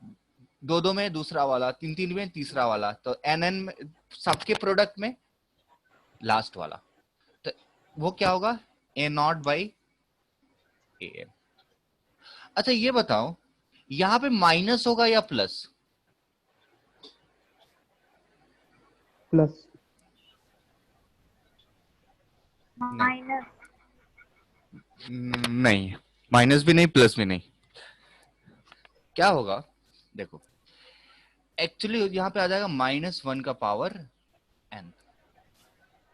दो दो में दूसरा वाला, तीन तीन में तीसरा वाला, तो एन एन में सबके प्रोडक्ट में लास्ट वाला, तो वो क्या होगा, ए नॉट बाई ए एन। अच्छा ये बताओ यहां पे माइनस होगा या प्लस, प्लस minus नहीं, माइनस भी नहीं प्लस भी नहीं, क्या होगा देखो, एक्चुअली यहां पे आ जाएगा -1 का पावर n।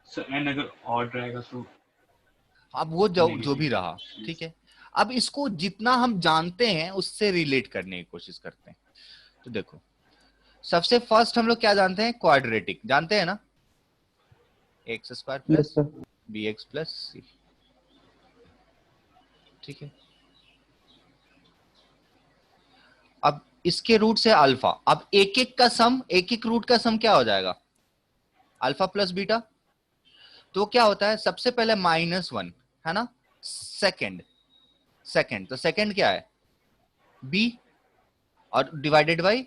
So n अगर odd रहेगा तो अब वो जो Negative. भी रहा, ठीक है, अब इसको जितना हम जानते हैं उससे रिलेट करने की कोशिश करते हैं। तो देखो सबसे फर्स्ट हम लोग क्या जानते हैं, क्वाड्रेटिक जानते हैं ना, x square yes plus sir b x plus c, ठीक है। अब इसके रूट से अल्फा, अब एक एक का सम, एक एक रूट का सम क्या हो जाएगा, अल्फा प्लस बीटा, तो क्या होता है सबसे पहले -1 है ना, सेकंड सेकंड, तो सेकंड क्या है b और डिवाइडेड बाई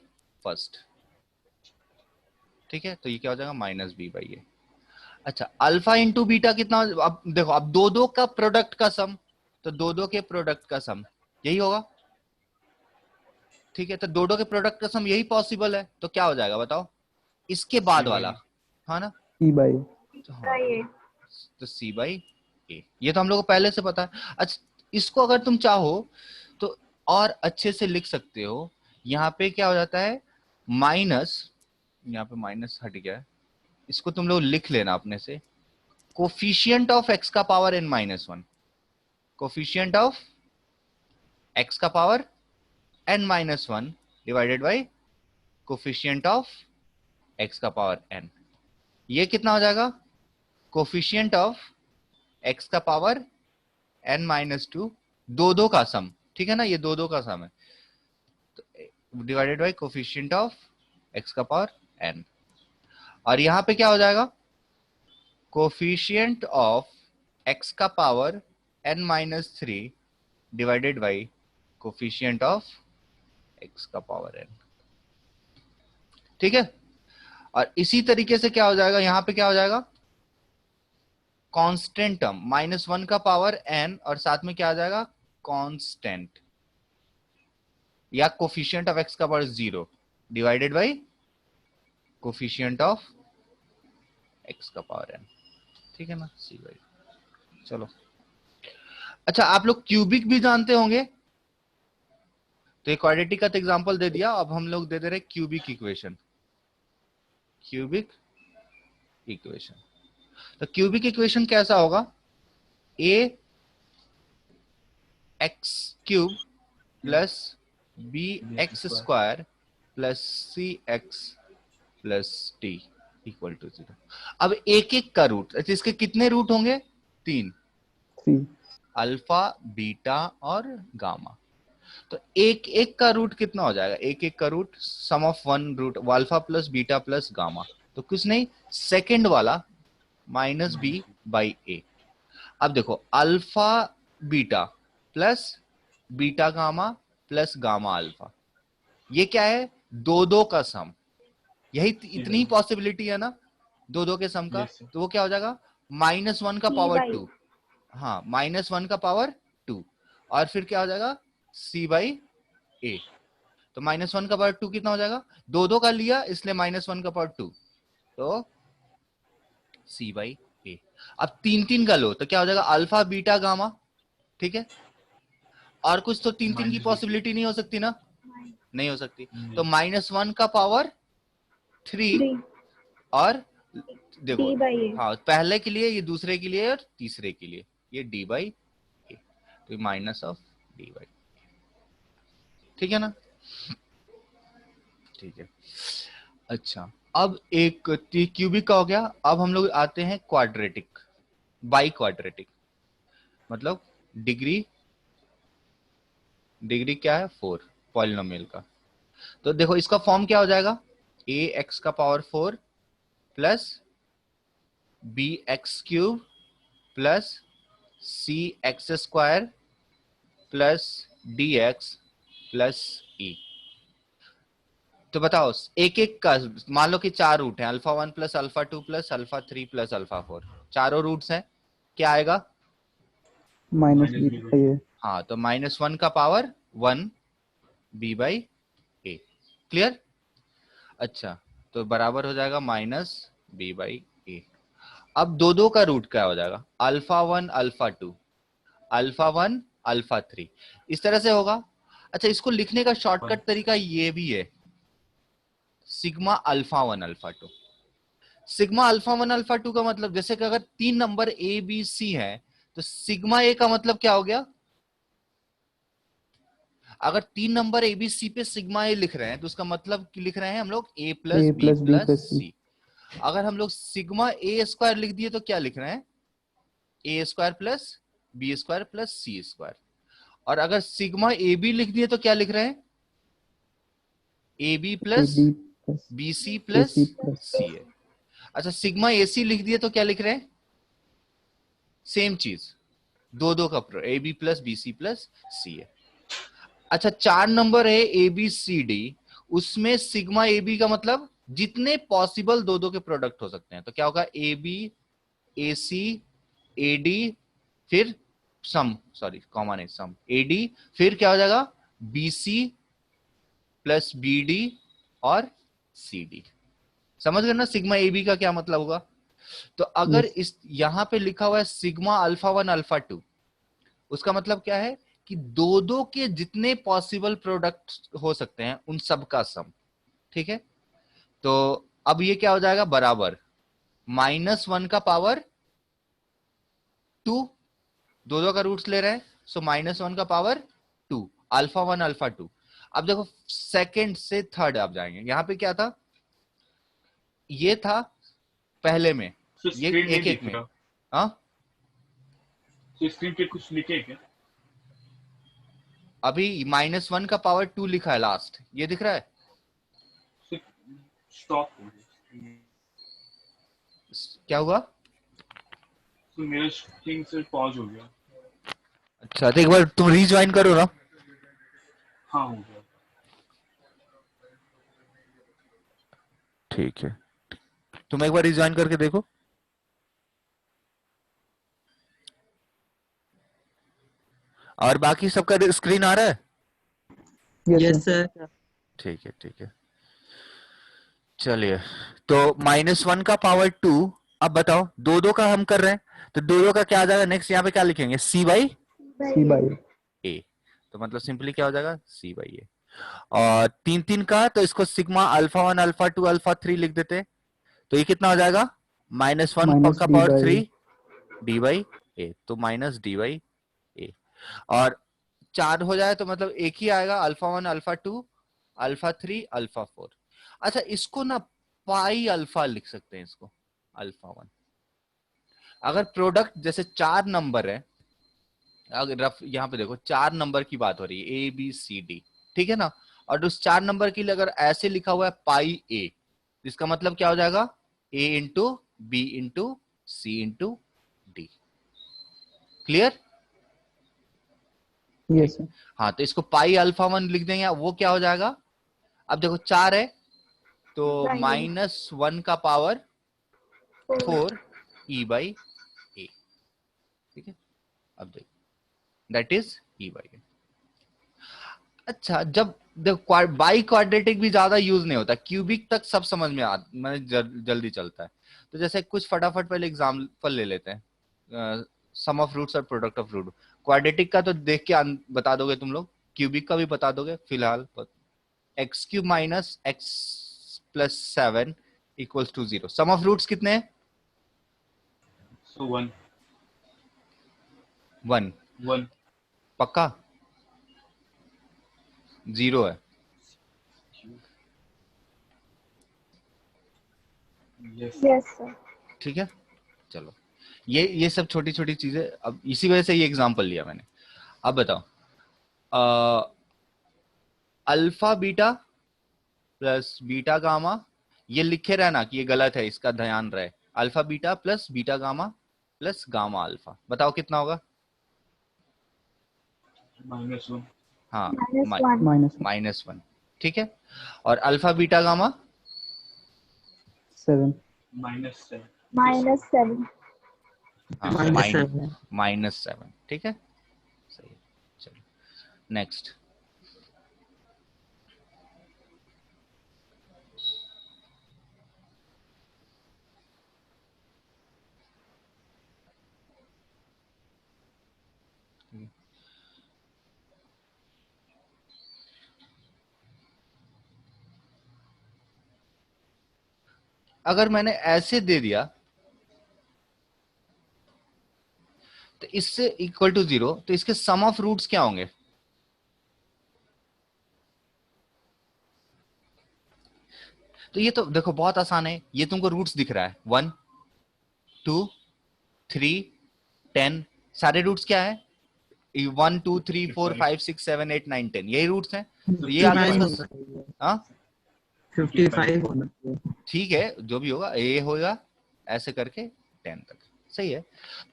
फर्स्ट, ठीक है, तो ये क्या हो जाएगा -b बाई ए। अच्छा अल्फा इंटू बीटा कितना, अब देखो अब दो दो का प्रोडक्ट का सम, तो दो दो के प्रोडक्ट का सम यही होगा, ठीक है, तो दो दो के प्रोडक्ट का सम यही पॉसिबल है, तो क्या हो जाएगा बताओ, इसके बाद वाला, हाँ ना, ई बाई तो हाँ, by a तो सी बाई ए, ये तो हम लोग को पहले से पता है। अच्छा इसको अगर तुम चाहो तो और अच्छे से लिख सकते हो, यहाँ पे क्या हो जाता है माइनस, यहाँ पे माइनस हट गया है, इसको तुम लोग लिख लेना अपने से, कोफिशिएंट ऑफ एक्स का power n-1, coefficient of x का power n-1 divided by coefficient of x का पावर n, ये कितना हो जाएगा, कोफिशिएंट ऑफ एक्स का पावर n-2, दो दो का सम, ठीक है ना, ये दो दो का सम है, तो divided by coefficient of x का पावर n, और यहां पे क्या हो जाएगा, कोफिशिएंट ऑफ एक्स का power n-3 divided by coefficient of x का पावर n, ठीक है। और इसी तरीके से क्या हो जाएगा, यहां पे क्या हो जाएगा, कांस्टेंट टर्म -1 का पावर n और साथ में क्या आ जाएगा कांस्टेंट, या कोफिशिएंट ऑफ एक्स का power 0 divided by coefficient of x का पावर n, ठीक है ना, सी बाई। चलो अच्छा आप लोग क्यूबिक भी जानते होंगे, तो एक क्वाड्रेटिक का एग्जांपल दे दिया, अब हम लोग दे दे रहे क्यूबिक इक्वेशन, क्यूबिक इक्वेशन, तो क्यूबिक इक्वेशन कैसा होगा, a x cube plus b x square plus c x plus t equal to 0। अब एक एक का रूट, अच्छा इसके कितने रूट होंगे, 3, 3 अल्फा बीटा और गामा, तो एक एक का रूट कितना हो जाएगा, एक एक का root sum of one root alpha plus beta plus gamma, तो कुछ नहीं सेकंड वाला -b बाई ए। अब देखो alpha beta plus beta gamma plus gamma alpha, ये क्या है, दो दो का सम, यही इतनी ही पॉसिबिलिटी है ना, दो दो के सम का, Yes, sir. तो वो क्या हो जाएगा -1 का C पावर by 2, हाँ -1 का पावर 2, और फिर क्या हो जाएगा c बाई ए, तो -1 का पावर 2 कितना हो जाएगा, दो दो का लिया इसलिए -1 का पावर 2, तो c बाई ए। अब तीन तीन का लो तो क्या हो जाएगा अल्फा बीटा गामा, ठीक है, और कुछ तो तीन तीन की Minus पॉसिबिलिटी नहीं हो सकती ना, नहीं हो सकती, Hmm. तो -1 का पावर 3 3 और देखो D by A हाँ पहले के लिए, ये दूसरे के लिए और तीसरे के लिए ये d बाई ए, तो माइनस ऑफ d बाई, ठीक है ना, ठीक है। अच्छा अब एक क्यूबिक का हो गया, अब हम लोग आते हैं क्वाड्रेटिक, बाई क्वाड्रेटिक, मतलब डिग्री डिग्री क्या है 4 पॉलिनोमियल का। तो देखो इसका फॉर्म क्या हो जाएगा, ए एक्स का power 4 plus b x cube plus c x square plus d x plus e. तो बताओ एक एक का, मान लो कि 4 रूट है, alpha 1 plus alpha 2 plus alpha 3 plus alpha 4, चारों रूट्स हैं, क्या आएगा? Minus minus b b by a. हाँ, तो -1 का power 1 b by a. Clear? अच्छा, तो बराबर हो जाएगा माइनस बी बाई ए। अब दो दो का रूट क्या हो जाएगा, अल्फा 1 अल्फा 2 अल्फा 1 अल्फा 3, इस तरह से होगा। अच्छा, इसको लिखने का शॉर्टकट तरीका ये भी है, sigma alpha 1 alpha 2। Sigma alpha 1 alpha 2 का मतलब, जैसे कि अगर 3 नंबर ए बी सी है तो सिग्मा ए का मतलब क्या हो गया, अगर 3 नंबर ए बी सी पे सिग्मा ए लिख रहे हैं तो उसका मतलब कि लिख रहे हैं हम लोग a plus b plus b plus plus c. C. अगर हम लोग सिग्मा ए स्क्वायर लिख दिए तो क्या लिख रहे हैं, a square plus b square plus c square. और अगर सिग्मा ए बी लिख दिए तो क्या लिख रहे हैं, a b plus b plus b c plus c plus c है। अच्छा, सिग्मा ए सी लिख दिए तो क्या लिख रहे हैं, सेम चीज, दो दो का a b plus b c plus c है। अच्छा, 4 नंबर है ए बी सी डी, उसमें सिग्मा ए बी का मतलब जितने पॉसिबल दो दो के प्रोडक्ट हो सकते हैं, तो क्या होगा, A B A C A D, फिर सम, सॉरी कॉमन है सम, ए डी, फिर क्या हो जाएगा b c plus b d और सी डी। समझ गए ना सिग्मा ए बी का क्या मतलब होगा? तो अगर Yes. इस यहां पे लिखा हुआ है सिग्मा अल्फा 1 अल्फा 2, उसका मतलब क्या है कि दो दो के जितने पॉसिबल प्रोडक्ट हो सकते हैं उन सब का सम। ठीक है, तो अब ये क्या हो जाएगा, बराबर -1 का पावर 2, दो दो का रूट्स ले रहे हैं, सो -1 का पावर 2 अल्फा 1 अल्फा 2। अब देखो सेकंड से थर्ड आप जाएंगे, यहां पे क्या था, ये था पहले में, सो ये स्क्रीन नहीं एक एक दिख में, रहा, हाँ तो स्क्रीन पे कुछ लिखे क्या? अभी -1 का पावर 2 लिखा है लास्ट, ये दिख रहा है, स्टॉप हो गया, क्या हुआ? तो मेरा स्क्रीन से पॉज हो गया। अच्छा, तो एक बार तुम रीज्वाइन करो ना। हाँ हो गया। ठीक है, तुम एक बार रिज्वाइन करके देखो। और बाकी सबका स्क्रीन आ रहा है? Yes sir. ठीक है, ठीक है, चलिए। तो -1 का पावर 2, अब बताओ दो दो का हम कर रहे हैं, तो दो दो का क्या आ जाएगा, नेक्स्ट यहाँ पे क्या लिखेंगे, सी बाई सी बाई ए। तो मतलब सिंपली क्या हो जाएगा, सी बाई ए। और 3 का, तो इसको सिग्मा अल्फा 1 अल्फा 2 अल्फा 3 लिख देते, तो ये कितना हो जाएगा, -1 माइनस का d power by 3 d by a, तो माइनस डी बाई ए। और 4 हो जाए तो मतलब एक ही आएगा, अल्फा 1 अल्फा 2 अल्फा 3 अल्फा 4। अच्छा, इसको ना पाई अल्फा लिख सकते हैं, इसको अल्फा 1। अगर प्रोडक्ट जैसे 4 नंबर है, अगर रफ यहाँ पे देखो 4 नंबर की बात हो रही है, ए बी सी डी, ठीक है ना, और उस 4 नंबर के लिए अगर ऐसे लिखा हुआ है पाई ए, इसका मतलब क्या हो जाएगा, a into b into c into d. Clear? Yes sir. हाँ, तो इसको पाई अल्फा 1 लिख देंगे, वो क्या हो जाएगा, अब देखो 4 है तो -1 का पावर 4 ई बाई ए। ठीक है, अब देखो दैट इज ई बाई ए। अच्छा, जब देखो बाई क्वाड्रेटिक भी ज्यादा यूज नहीं होता, क्यूबिक तक सब समझ में जल्दी चलता है। तो जैसे कुछ फटाफट पहले एग्जांपल ले लेते हैं, सम ऑफ रूट्स और प्रोडक्ट ऑफ रूट। क्वाड्रेटिक का तो देख के बता दोगे तुम लोग, क्यूबिक का भी बता दोगे फिलहाल। X cube minus x plus 7 equals to 0। Sum of roots कितने हैं? सो 1 1। 1 पक्का 0 है? Yes Yes, sir. ठीक है, चलो ये सब छोटी छोटी चीजें, अब इसी वजह से ये एग्जांपल लिया मैंने। अब बताओ, alpha beta plus beta gamma, ये लिखे रहना कि ये गलत है, इसका ध्यान रहे। Alpha beta plus beta gamma plus gamma alpha, बताओ कितना होगा? -1 हाँ, -1 -1, ठीक है। और अल्फा बीटा गामा 7 -7 -7 हाँ, -7 -7, ठीक है, सही है। चलो नेक्स्ट। अगर मैंने ऐसे दे दिया तो इससे इक्वल टू 0, तो इसके सम ऑफ रूट्स क्या होंगे? तो ये तो देखो बहुत आसान है, ये तुमको रूट्स दिख रहा है 1 2 3 10, सारे रूट्स क्या है? 1 2 3 4 5 6 7 8 9 10, यही रूट्स हैं। तो ये आ गया 55 इसका, होना चाहिए। हाँ 55 होना चाहिए। ठीक है, जो भी होगा ए होगा, ऐसे करके 10 तक, सही है।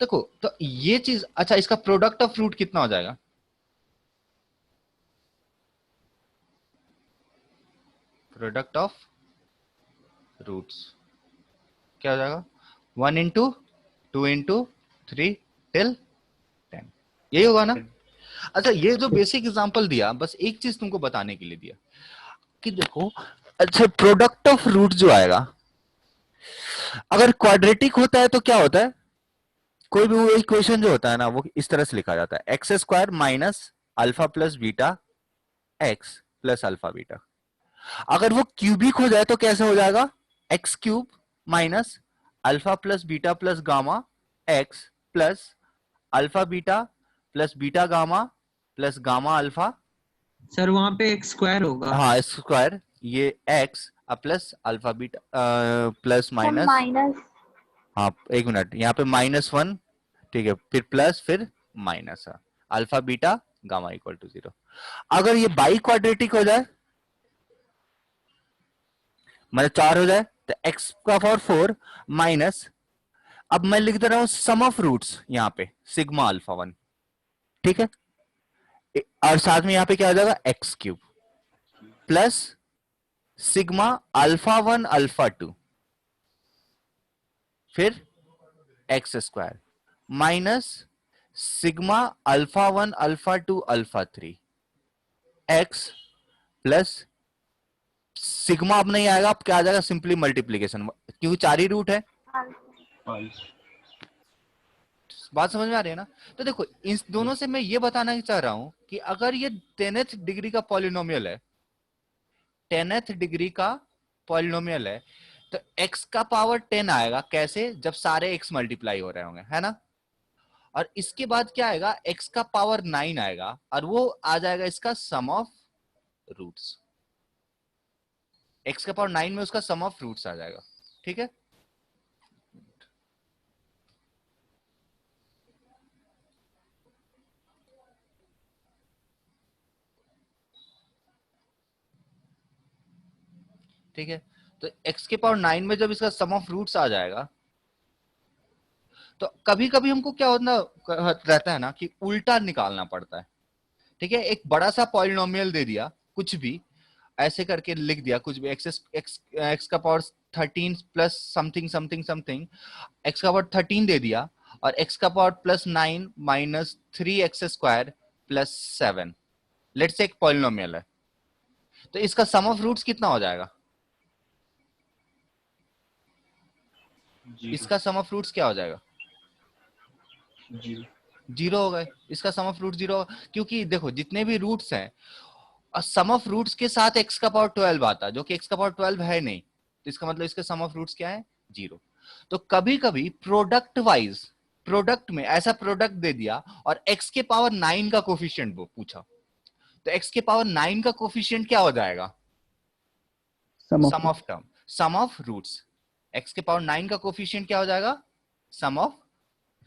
देखो तो ये चीज, अच्छा इसका प्रोडक्ट ऑफ रूट कितना हो जाएगा? प्रोडक्ट ऑफ रूट्स क्या हो जाएगा? 1 इंटू 2 इंटू 3 टिल 10, यही होगा ना? अच्छा ये जो बेसिक एग्जांपल दिया, बस एक चीज तुमको बताने के लिए दिया कि देखो, अच्छा प्रोडक्ट ऑफ रूट जो आएगा, अगर क्वाड्रेटिक होता है तो क्या होता है? कोई भी वो इक्वेशन जो होता है ना, वो इस तरह से लिखा जाता है, x square minus alpha plus beta x plus alpha beta. अगर वो क्यूबिक हो जाए तो कैसे हो जाएगा? X cube minus alpha plus beta plus gamma x plus alpha beta plus beta gamma plus gamma alpha. Sir वहां पे एक स्क्वायर होगा। हाँ स्क्वायर, ये x plus alpha beta plus minus, minus हाँ एक मिनट, यहाँ पे -1, ठीक है, फिर प्लस फिर minus, alpha beta gamma equal to 0। अगर ये बाई क्वाड्रेटिक हो जाए, मतलब 4 हो जाए, तो एक्स का पावर 4 माइनस, अब मैं लिख दे रहा हूं सम ऑफ रूट्स यहाँ पे सिग्मा अल्फा 1, ठीक है, और साथ में यहाँ पे क्या हो जाएगा? X cube plus sigma alpha 1 alpha 2 फिर x square minus sigma alpha 1 alpha 2 alpha 3 x plus sigma अब नहीं आएगा, अब क्या आ जाएगा? सिंपली मल्टीप्लीकेशन, क्योंकि 4 ही रूट है। बात समझ में आ रही है ना? तो देखो इन दोनों से मैं ये बताना चाह रहा हूं कि अगर ये 10th डिग्री का पॉलिनोमियल है, 10th डिग्री का पॉलिनोमियल है, तो x का पावर 10 आएगा कैसे? जब सारे x मल्टीप्लाई हो रहे होंगे, है ना? और इसके बाद क्या आएगा? x का पावर 9 आएगा, और वो आ जाएगा इसका सम ऑफ रूट्स। x का पावर 9 में उसका सम ऑफ रूट्स आ जाएगा, ठीक है। ठीक है, तो x के पावर 9 में जब इसका सम ऑफ रूट्स आ जाएगा, तो कभी कभी हमको क्या होना रहता है ना कि उल्टा निकालना पड़ता है, ठीक है। एक बड़ा सा पॉलिनोमियल दे दिया, कुछ भी ऐसे करके लिख दिया, कुछ भी एक्स का power 13 plus something something something, x का पावर 13 दे दिया, और एक्स का power plus 9 minus 3x square plus 7, let's say एक पॉलिनोमियल है, तो इसका सम ऑफ रूट्स कितना हो जाएगा? इसका सम ऑफ रूट्स क्या हो जाएगा? 0 हो गए, इसका सम ऑफ रूट 0, क्योंकि देखो जितने भी रूट्स हैं, सम ऑफ रूट्स के साथ x का पावर 12 आता है, जो कि x का पावर 12 है नहीं, तो इसका मतलब इसका सम ऑफ रूट्स क्या है? 0। तो कभी कभी प्रोडक्ट वाइज, प्रोडक्ट में ऐसा प्रोडक्ट दे दिया और x के पावर 9 का कोफिशिएंट वो पूछा, तो x के पावर 9 का कोफिशिएंट क्या हो जाएगा? Sum of term, sum of roots. x के पावर 9 का कोफिशिएंट क्या हो जाएगा? Sum of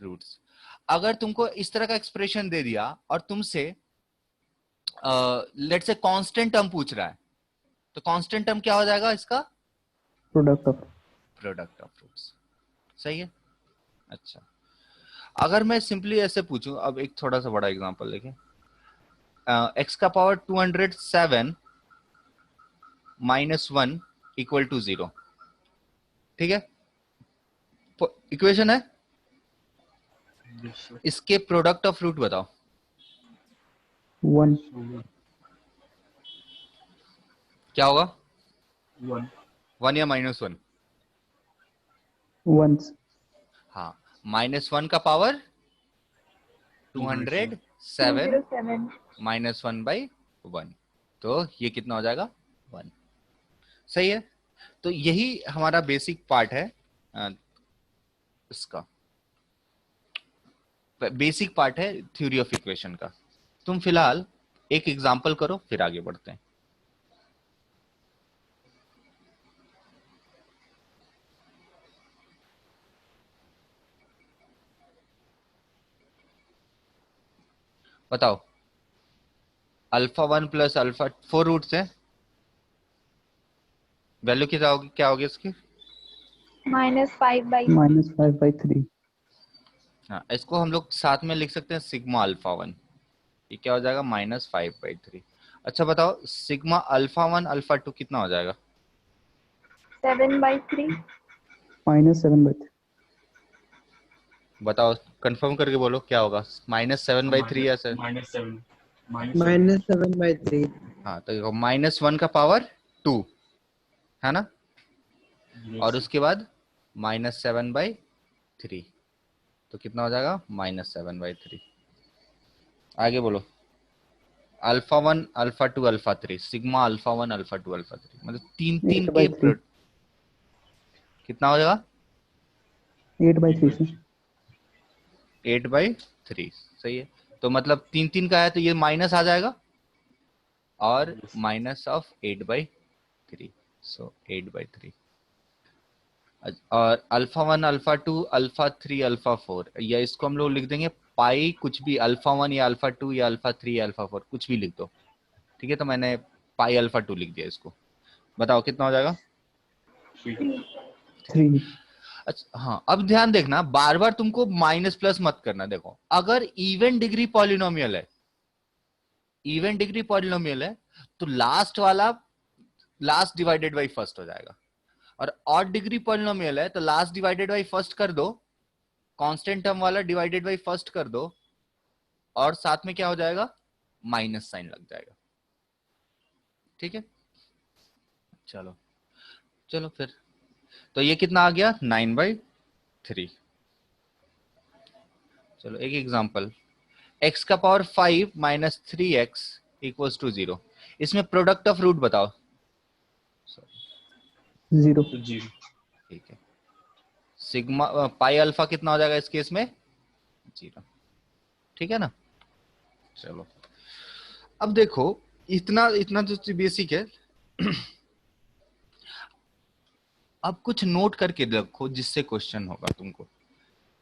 roots. अगर तुमको इस तरह का एक्सप्रेशन दे दिया और तुमसे लेट्स से कांस्टेंट टर्म पूछ रहा है, तो कांस्टेंट टर्म क्या हो जाएगा इसका? Product of product of roots. सही है। अच्छा, अगर मैं सिंपली ऐसे पूछूं, अब एक थोड़ा सा बड़ा एग्जांपल देखें, x का पावर 207 माइनस 1 इक्वल टू 0। ठीक है, इक्वेशन है। Yes, sir. इसके प्रोडक्ट ऑफ रूट बताओ। 1 So, क्या होगा? 1. 1 या -1? 1 हाँ, -1 का पावर 207 207. -1/1, तो ये कितना हो जाएगा? 1। सही है। तो यही हमारा बेसिक पार्ट है, इसका बेसिक पार्ट है थ्योरी ऑफ इक्वेशन का। तुम फिलहाल एक एग्जांपल करो, फिर आगे बढ़ते हैं। बताओ, अल्फा 1 प्लस अल्फा 4 रूट्स है, वैल्यू क्या होगी इसकी? -5/3. -5/3 हाँ, इसको हम लोग साथ में लिख सकते हैं सिग्मा अल्फा 1। ये क्या हो जाएगा? -5/3। अच्छा बताओ, सिग्मा अल्फा 1 अल्फा 2 कितना हो जाएगा? 7/3. -7/3 बताओ, कंफर्म करके बोलो क्या होगा? -7/3 या सर? -7. -7/3 हाँ, तो देखो -1 का पावर 2 है ना, और उसके बाद -7/3, तो कितना हो जाएगा? -7/3। आगे बोलो, alpha 1 alpha 2 alpha 3, sigma alpha 1 alpha 2 alpha 3, मतलब 3 के 8/3 कितना हो जाएगा? 8/3 से 8/3। सही है। तो मतलब 3 का है, तो ये माइनस आ जाएगा, और माइनस ऑफ 8/3, सो 8/3। और अल्फा 1 अल्फा 2 अल्फा 3 अल्फा 4, या इसको हम लोग लिख देंगे पाई कुछ भी, अल्फा 1 या अल्फा 2 या अल्फा 3 या अल्फा 4, कुछ भी लिख दो। ठीक है, तो मैंने पाई अल्फा 2 लिख दिया इसको। बताओ कितना हो जाएगा? 3 अच्छा हाँ, अब ध्यान देखना, बार बार तुमको माइनस प्लस मत करना। देखो, अगर इवन डिग्री पॉलिनोमियल है, इवन डिग्री पॉलिनोमियल है, तो लास्ट वाला लास्ट डिवाइडेड बाई फर्स्ट हो जाएगा, और ऑड डिग्री पॉलिनोमियल है तो लास्ट डिवाइडेड बाई फर्स्ट कर दो, कांस्टेंट टर्म वाला डिवाइडेड बाई फर्स्ट कर दो, और साथ में क्या हो जाएगा? माइनस साइन लग जाएगा। ठीक है, चलो चलो फिर, तो ये कितना आ गया? 9/3। चलो एक एग्जांपल, x का power 5 minus 3x equals to 0। इसमें प्रोडक्ट ऑफ रूट बताओ। 0 तो 0. ठीक है, सिग्मा पाई अल्फा कितना हो जाएगा इस केस में? 0। ठीक है ना। चलो अब देखो, इतना इतना जो बेसिक है, अब कुछ नोट करके रखो जिससे क्वेश्चन होगा तुमको।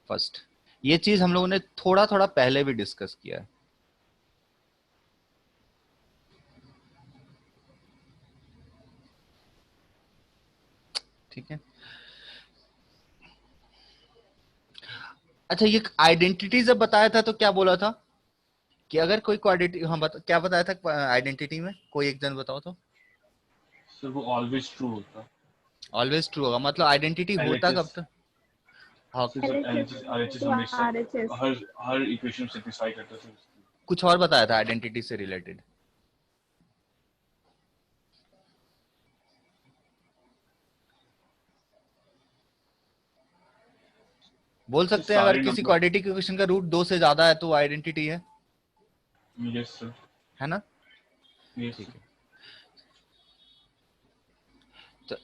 फर्स्ट, ये चीज हम लोगों ने थोड़ा थोड़ा पहले भी डिस्कस किया है। ठीक है, अच्छा ये आइडेंटिटी जब बताया था तो क्या बोला था कि अगर कोई क्वाड्रेटिक, हाँ क्या बताया था आइडेंटिटी में? कोई एक जन बताओ तो। सर वो ऑलवेज ट्रू होता. ऑलवेज ट्रू होगा, मतलब आइडेंटिटी होता कब तक? हाँ, सर जब LHS हमेशा RHS. हर इक्वेशन सेटिस्फाई करता है. कुछ और बताया था आइडेंटिटी से रिलेटेड? बोल सकते हैं, अगर किसी क्वाड्रेटिक इक्वेशन का रूट 2 से ज्यादा है तो आइडेंटिटी है, यस सर. है ना? यस. ठीक है, तो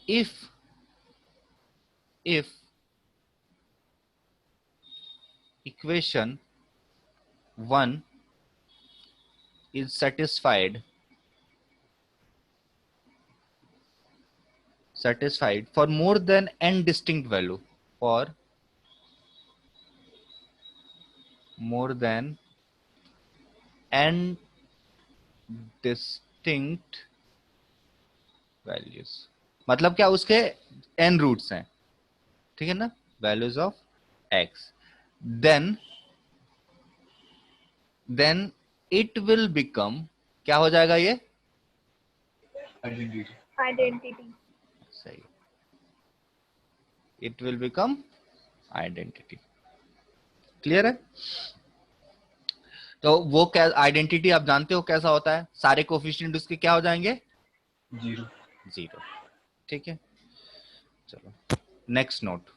if equation 1 is satisfied for more than n distinct value, for more than n distinct values, मतलब क्या, उसके n रूट्स हैं, ठीक है ना, values of x, then it will become, क्या हो जाएगा ये, Identity. Identity. सही, it will become identity. Clear है? तो वो क्या आइडेंटिटी आप जानते हो कैसा होता है, सारे कोफिशिएंट उसके क्या हो जाएंगे, 0. 0। ठीक है, चलो नेक्स्ट नोट।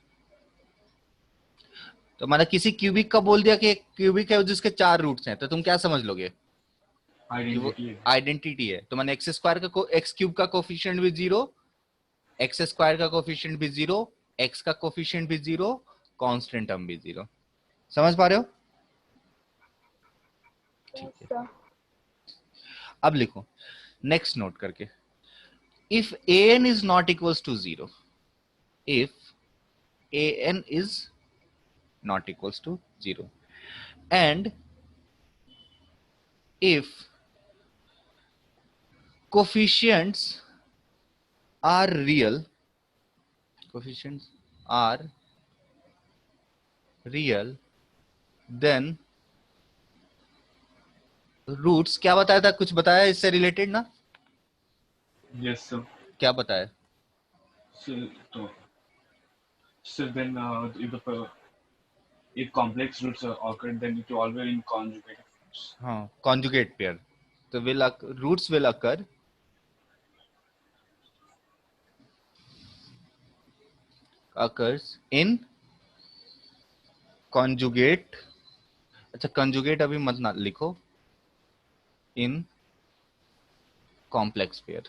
तो मैंने किसी क्यूबिक का बोल दिया कि क्यूबिक है जिसके 4 रूट्स हैं, तो तुम क्या समझ लोगे कि वो Identity. आइडेंटिटी है। तो मैंने एक्स स्क्वायर का एक्स क्यूब का कोफिशिएंट भी 0, एक्स स्क्वायर का कोफिशिएंट भी 0, एक्स का कोफिशिएंट भी 0, कांस्टेंट टर्म भी 0। समझ पा रहे हो? ठीक है, Sir. अब लिखो नेक्स्ट नोट करके, if an is not equals to 0, if an is not equals to 0 and if coefficients are real, coefficients are real, then roots, क्या बताया था, कुछ बताया इससे रिलेटेड ना, Yes, sir. क्या बताया, So then, if complex roots are occurred, then it will always in conjugate forms. हाँ conjugate pair, तो roots will occurs in conjugate, अच्छा conjugate अभी मत ना लिखो, in कॉम्प्लेक्स पेयर,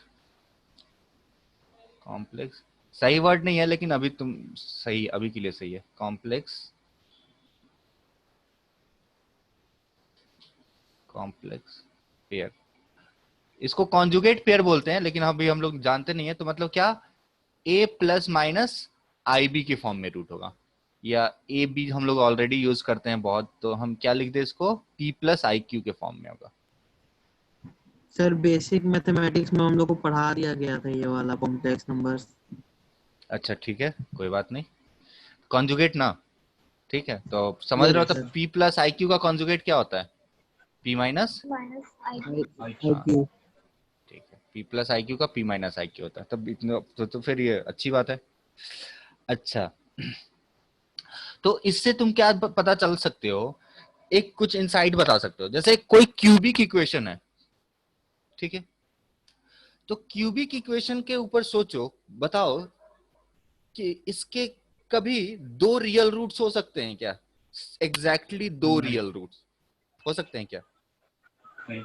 कॉम्प्लेक्स सही वर्ड नहीं है लेकिन अभी तुम सही, अभी के लिए सही है, कॉम्प्लेक्स पेयर, इसको कॉन्जुगेट पेयर बोलते हैं, लेकिन अभी हम लोग जानते नहीं है, तो मतलब क्या, a plus minus i b के फॉर्म में रूट होगा, या ए बी हम लोग ऑलरेडी यूज करते हैं बहुत, तो हम क्या लिख दे इसको, p प्लस आई क्यू के फॉर्म में होगा। सर बेसिक मैथमेटिक्स में हम लोग को पढ़ा दिया गया था ये वाला कॉम्प्लेक्स नंबर्स। अच्छा ठीक है, कोई बात नहीं, कॉन्जुगेट ना, ठीक है, तो समझ रहे हो, तो p प्लस आई क्यू का कॉन्जुगेट क्या होता है, p minus, Minus IQ. IQ। ठीक है, p प्लस आई क्यू का p माइनस आई क्यू होता है, तब इतना तो फिर ये अच्छी बात है। अच्छा, तो इससे तुम क्या पता चल सकते हो, एक कुछ इनसाइट बता सकते हो, जैसे कोई क्यूबिक इक्वेशन है, ठीक है, तो क्यूबिक इक्वेशन के ऊपर सोचो, बताओ कि इसके कभी 2 रियल रूट्स हो सकते हैं क्या, एग्जैक्टली 2 नहीं। रियल रूट्स हो सकते हैं क्या, नहीं.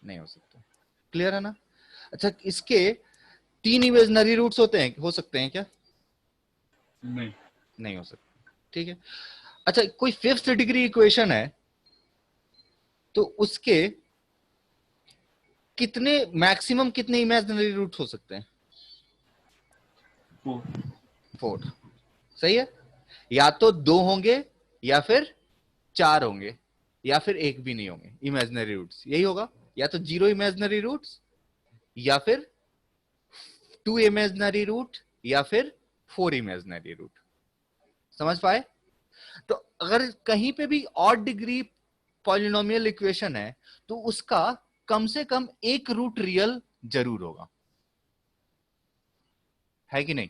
नहीं हो सकते, क्लियर है ना। अच्छा, इसके 3 इमेजिनरी रूट्स होते हैं, हो सकते हैं क्या, नहीं. नहीं हो सकते, ठीक है। अच्छा, कोई 5th डिग्री इक्वेशन है, तो उसके कितने मैक्सिमम कितने इमेजिनरी रूट्स हो सकते हैं, 4. 4, सही है, या तो 2 होंगे, या फिर 4 होंगे, या फिर एक भी नहीं होंगे इमेजिनरी रूट्स, यही होगा, या तो 0 इमेजिनरी रूट्स, या फिर 2 इमेजिनरी रूट, या फिर 4 इमेजिनरी रूट। समझ पाए? तो अगर कहीं पे भी ऑड डिग्री पॉलिनोमियल इक्वेशन है, तो उसका कम से कम एक रूट रियल जरूर होगा, है कि नहीं,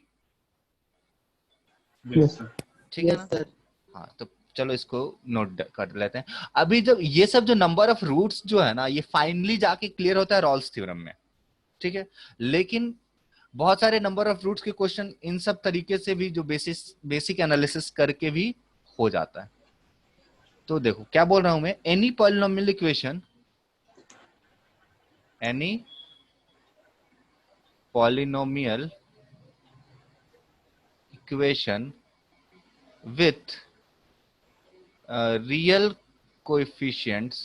Yes, sir. ठीक है यस ना। सर। हाँ, तो चलो इसको नोट कर लेते हैं। अभी जब ये सब जो नंबर ऑफ रूट्स जो है ना, ये फाइनली जाके क्लियर होता है रॉल्स थ्योरम में, ठीक है, लेकिन बहुत सारे नंबर ऑफ रूट्स के क्वेश्चन इन सब तरीके से भी जो बेसिक एनालिसिस करके भी हो जाता है। तो देखो क्या बोल रहा हूं मैं, any polynomial equation, any polynomial equation with real coefficients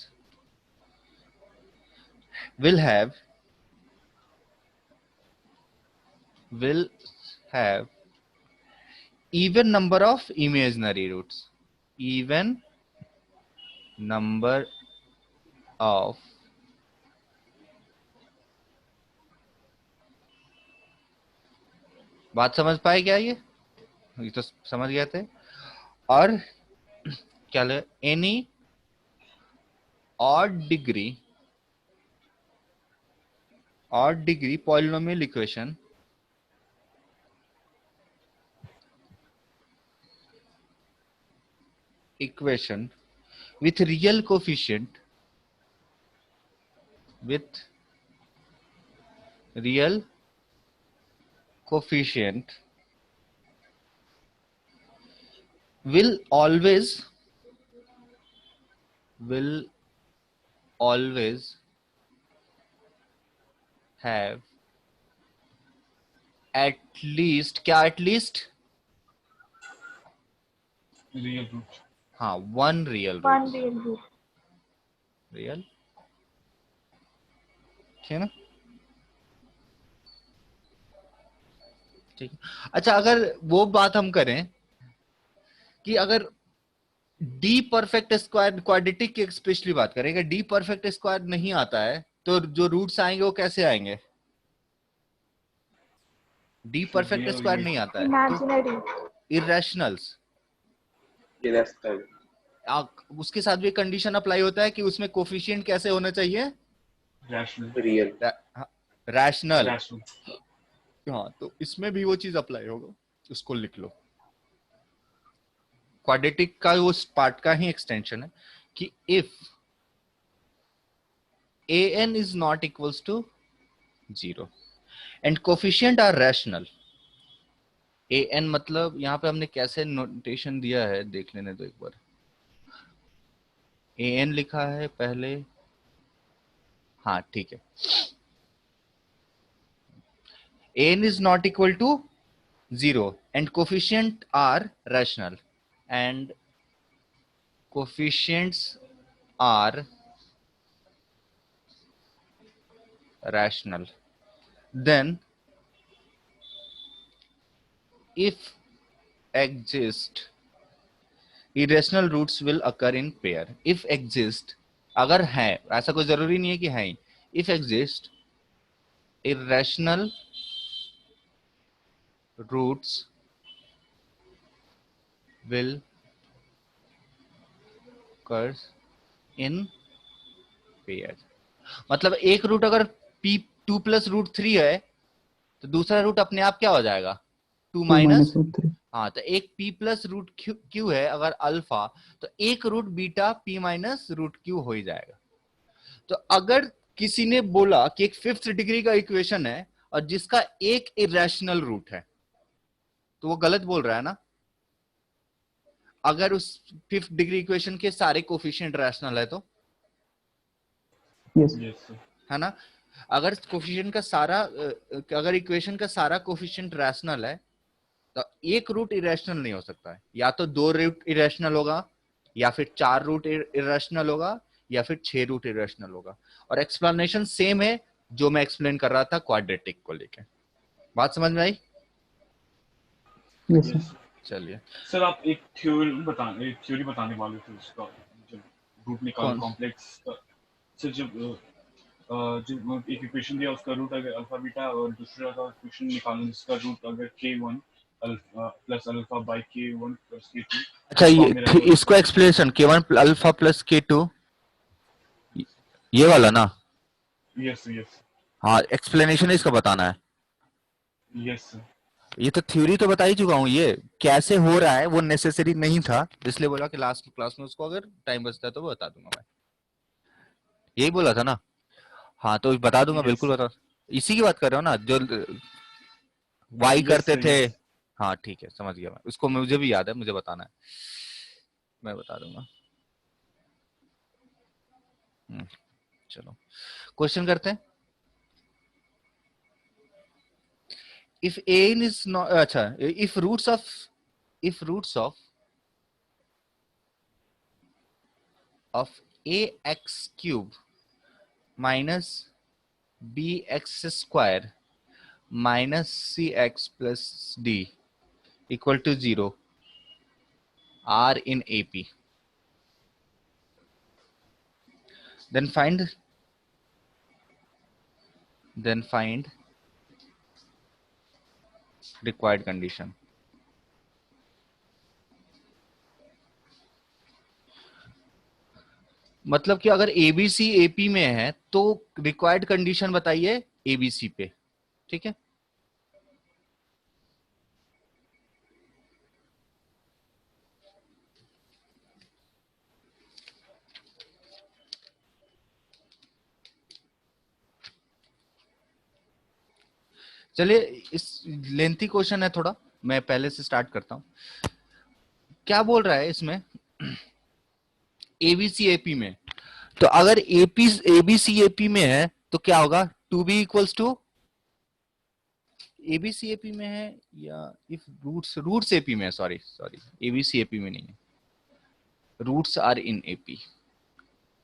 will have even number of imaginary roots, even number of बात समझ पाए क्या ये तो समझ गए थे। और क्या ले, any odd degree polynomial equation with real coefficient will always have at least, क्या at least, Real root. हाँ, one real One root, real root. real, ठीक है ना। ठीक है। अच्छा, अगर वो बात हम करें कि अगर डी परफेक्ट स्क्वायर क्वाड्रेटिक की स्पेशली बात करें, अगर डी परफेक्ट स्क्वायर नहीं आता है तो जो रूट्स आएंगे वो कैसे आएंगे? डी परफेक्ट Real स्क्वायर नहीं image. आता है तो Imaginary. इरेशनल्स। irrational, उसके साथ भी कंडीशन अप्लाई होता है कि उसमें कोफिशिएंट कैसे होना चाहिए? Rational. real, rational. Rational. हाँ, तो इसमें भी वो चीज अप्लाई होगा, उसको लिख लो। क्वाड्रेटिक का वो पार्ट का ही एक्सटेंशन है कि if an is not equals to 0 and coefficient are rational, an मतलब यहां पे हमने कैसे नोटेशन दिया है देख लेने दो एक बार। an लिखा है पहले, हाँ ठीक है। an is not equal to 0 and coefficient are rational and coefficients are rational, then if exist irrational roots will occur in pair। if exist, अगर है, ऐसा कोई जरूरी नहीं है कि है ही, if exist irrational roots will occur in pair। मतलब एक रूट अगर p2 प्लस रूट 3 है तो दूसरा रूट अपने आप क्या हो जाएगा? 2 2 माइनस। minus root 3. हाँ, तो एक p प्लस रूट क्यू है अगर अल्फा, तो एक root beta p minus root q हो ही जाएगा। तो अगर किसी ने बोला कि एक फिफ्थ डिग्री का इक्वेशन है और जिसका एक इरेशनल रूट है, तो वो गलत बोल रहा है ना। अगर उस फिफ्थ डिग्री इक्वेशन के सारे कोफिशिएंट रैशनल है तो, Yes. Yes, sir. है ना। अगर कोफिशिएंट का सारा अगर इक्वेशन का सारा कोफिशिएंट रैशनल है तो एक रूट इरेशनल नहीं हो सकता है। या तो 2 रूट इरेशनल होगा, या फिर 4 रूट इरेशनल होगा, या फिर 6 रूट इरेशनल होगा। और एक्सप्लेनेशन सेम है जो मैं एक्सप्लेन कर रहा था क्वाड्रेटिक को लेके। बात समझ में आई? Yes, sir. Yes. चलिए। सर आप एक थ्योरी बताने वाले थे उसका, जब रूट निकाल कौन? कॉम्प्लेक्स का। सर जब एक इक्वेशन दिया उसका रूट अगर अल्फा बीटा, और दूसरा का इक्वेशन निकालना जिसका रूट अगर k1 alpha plus alpha by k1 plus k2। अच्छा, ये इसको explanation k1 alpha plus k2, ये वाला ना। यस यस हाँ, एक्सप्लेनेशन इसका बताना है। Yes sir. ये तो थ्योरी तो बता ही चुका हूँ, ये कैसे हो रहा है वो नेसेसरी नहीं था, इसलिए बोला कि लास्ट क्लास में उसको अगर टाइम बचता है तो वो बता दूंगा मैं। यही बोला था ना। हाँ, तो बता दूंगा, Yes, बिल्कुल sir. बता। इसी की बात कर रहे हो ना जो वाई Yes, करते sir, थे। yes. हाँ ठीक है, समझ गया मैं उसको, मुझे भी याद है, मुझे बताना है, मैं बता दूंगा। चलो क्वेश्चन करते हैं। इफ an is not, अच्छा, if roots of ax cube minus bx square minus cx plus d equal to 0 are in AP, then find required condition. मतलब कि अगर एबीसी एपी में है तो रिक्वायर्ड कंडीशन बताइए एबीसी पे, ठीक है। चलिए, इस लेंथी क्वेश्चन है थोड़ा, मैं पहले से स्टार्ट करता हूं। क्या बोल रहा है इसमें, एबीसी एपी में, तो अगर एपी एबीसी एपी में है तो क्या होगा, two b equals to ABC AP में है, या इफ रूट्स एपी में है, सॉरी सॉरी, एबीसी एपी में नहीं है, रूट्स आर इन एपी।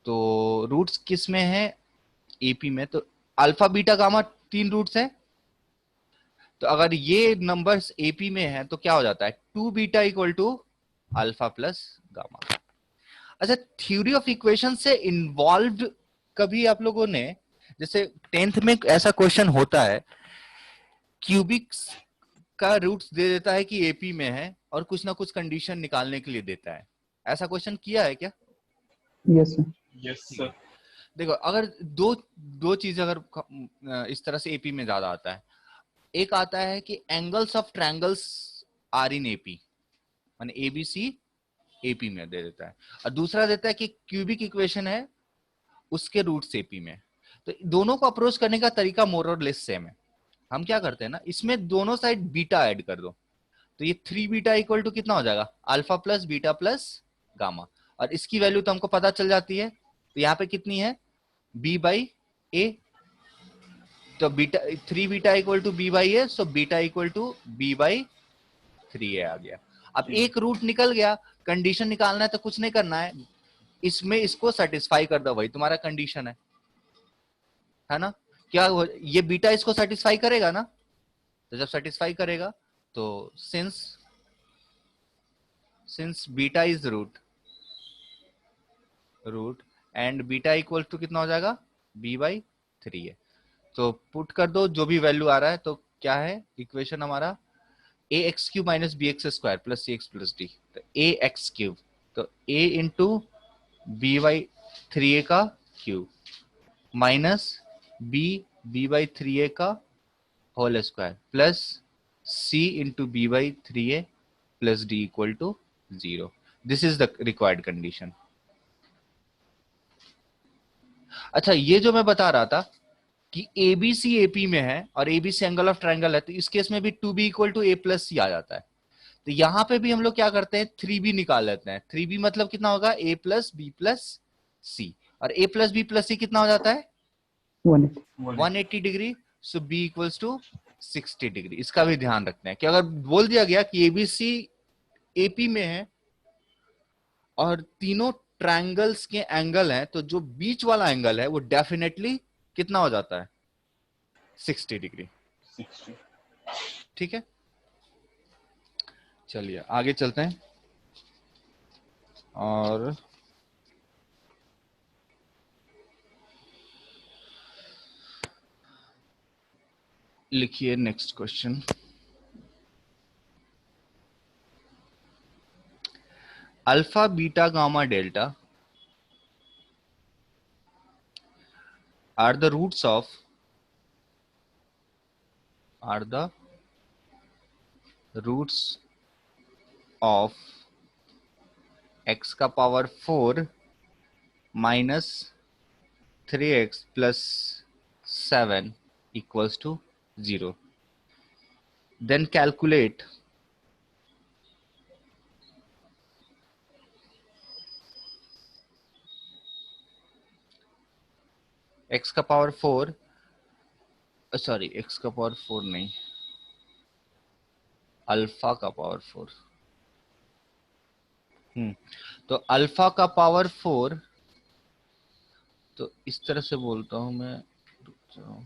तो रूट्स किस में है, एपी में, तो अल्फा बीटा गामा तीन रूट्स है। तो अगर ये नंबर्स एपी में है तो क्या हो जाता है, two beta equal to alpha plus gamma. अच्छा, थ्योरी ऑफ इक्वेशन से इन्वॉल्व कभी आप लोगों ने, जैसे 10th में ऐसा क्वेश्चन होता है, क्यूबिक्स का रूट्स दे देता है कि एपी में है और कुछ ना कुछ कंडीशन निकालने के लिए देता है, ऐसा क्वेश्चन किया है क्या? Yes sir. Yes sir. देखो, अगर दो दो चीज अगर इस तरह से एपी में ज्यादा आता है, एक आता है कि angles of triangles are in AP, माने एबीसी एपी में दे देता है, और दूसरा देता है कि क्यूबिक इक्वेशन है उसके रूट्स एपी में। तो दोनों को अप्रोच करने का तरीका मोर और लेस सेम है। हम क्या करते हैं ना, इसमें दोनों साइड बीटा ऐड कर दो, तो ये 3 बीटा इक्वल टू कितना हो जाएगा, alpha plus beta plus gamma, और इसकी वैल्यू तो हमको पता चल जाती है। तो यहाँ पे कितनी है, बी बाई ए, तो beta 3 beta equal to b by a, so beta equal to b by 3 a आ गया। अब एक रूट निकल गया, कंडीशन निकालना है तो कुछ नहीं करना है, इसमें इसको सेटिस्फाई कर दो, भाई तुम्हारा कंडीशन है ना। क्या ये बीटा इसको सेटिस्फाई करेगा ना, तो जब सेटिस्फाई करेगा तो since beta is root and beta equal to कितना हो जाएगा, बी बाई 3 है। तो पुट कर दो जो भी वैल्यू आ रहा है, तो क्या है इक्वेशन हमारा, a x cube minus b x square plus c x plus d, तो ए एक्स क्यूब, तो ए इंटू बी बाई 3 का क्यूब माइनस बी बाई 3 का whole square plus c into b by 3 plus d equal to 0। This is the required condition. अच्छा, ये जो मैं बता रहा था कि एबीसी एपी में है और एबीसी एंगल ऑफ ट्रायंगल है, तो इस केस में भी two b equal to a plus c आ जाता है। तो यहां पे भी हम लोग क्या करते हैं, 3b निकाल लेते हैं। 3b मतलब कितना होगा, a plus b plus c, और a plus b plus c कितना हो जाता है, 180। 180 degree. So b equals to 60 degree. इसका भी ध्यान रखते हैं कि अगर बोल दिया गया कि एबीसी एपी में है और तीनों ट्रायंगल्स के एंगल हैं, तो जो बीच वाला एंगल है वो डेफिनेटली कितना हो जाता है, 60 डिग्री। 60। ठीक है, चलिए आगे चलते हैं और लिखिए next question. Alpha beta gamma delta are the roots of x का power 4 minus 3x plus 7 equals to 0. Then calculate x का पावर 4, सॉरी x का पावर 4 नहीं, अल्फा का पावर 4। तो अल्फा का पावर 4, तो इस तरह से बोलता हूं मैं, रुक जाओ,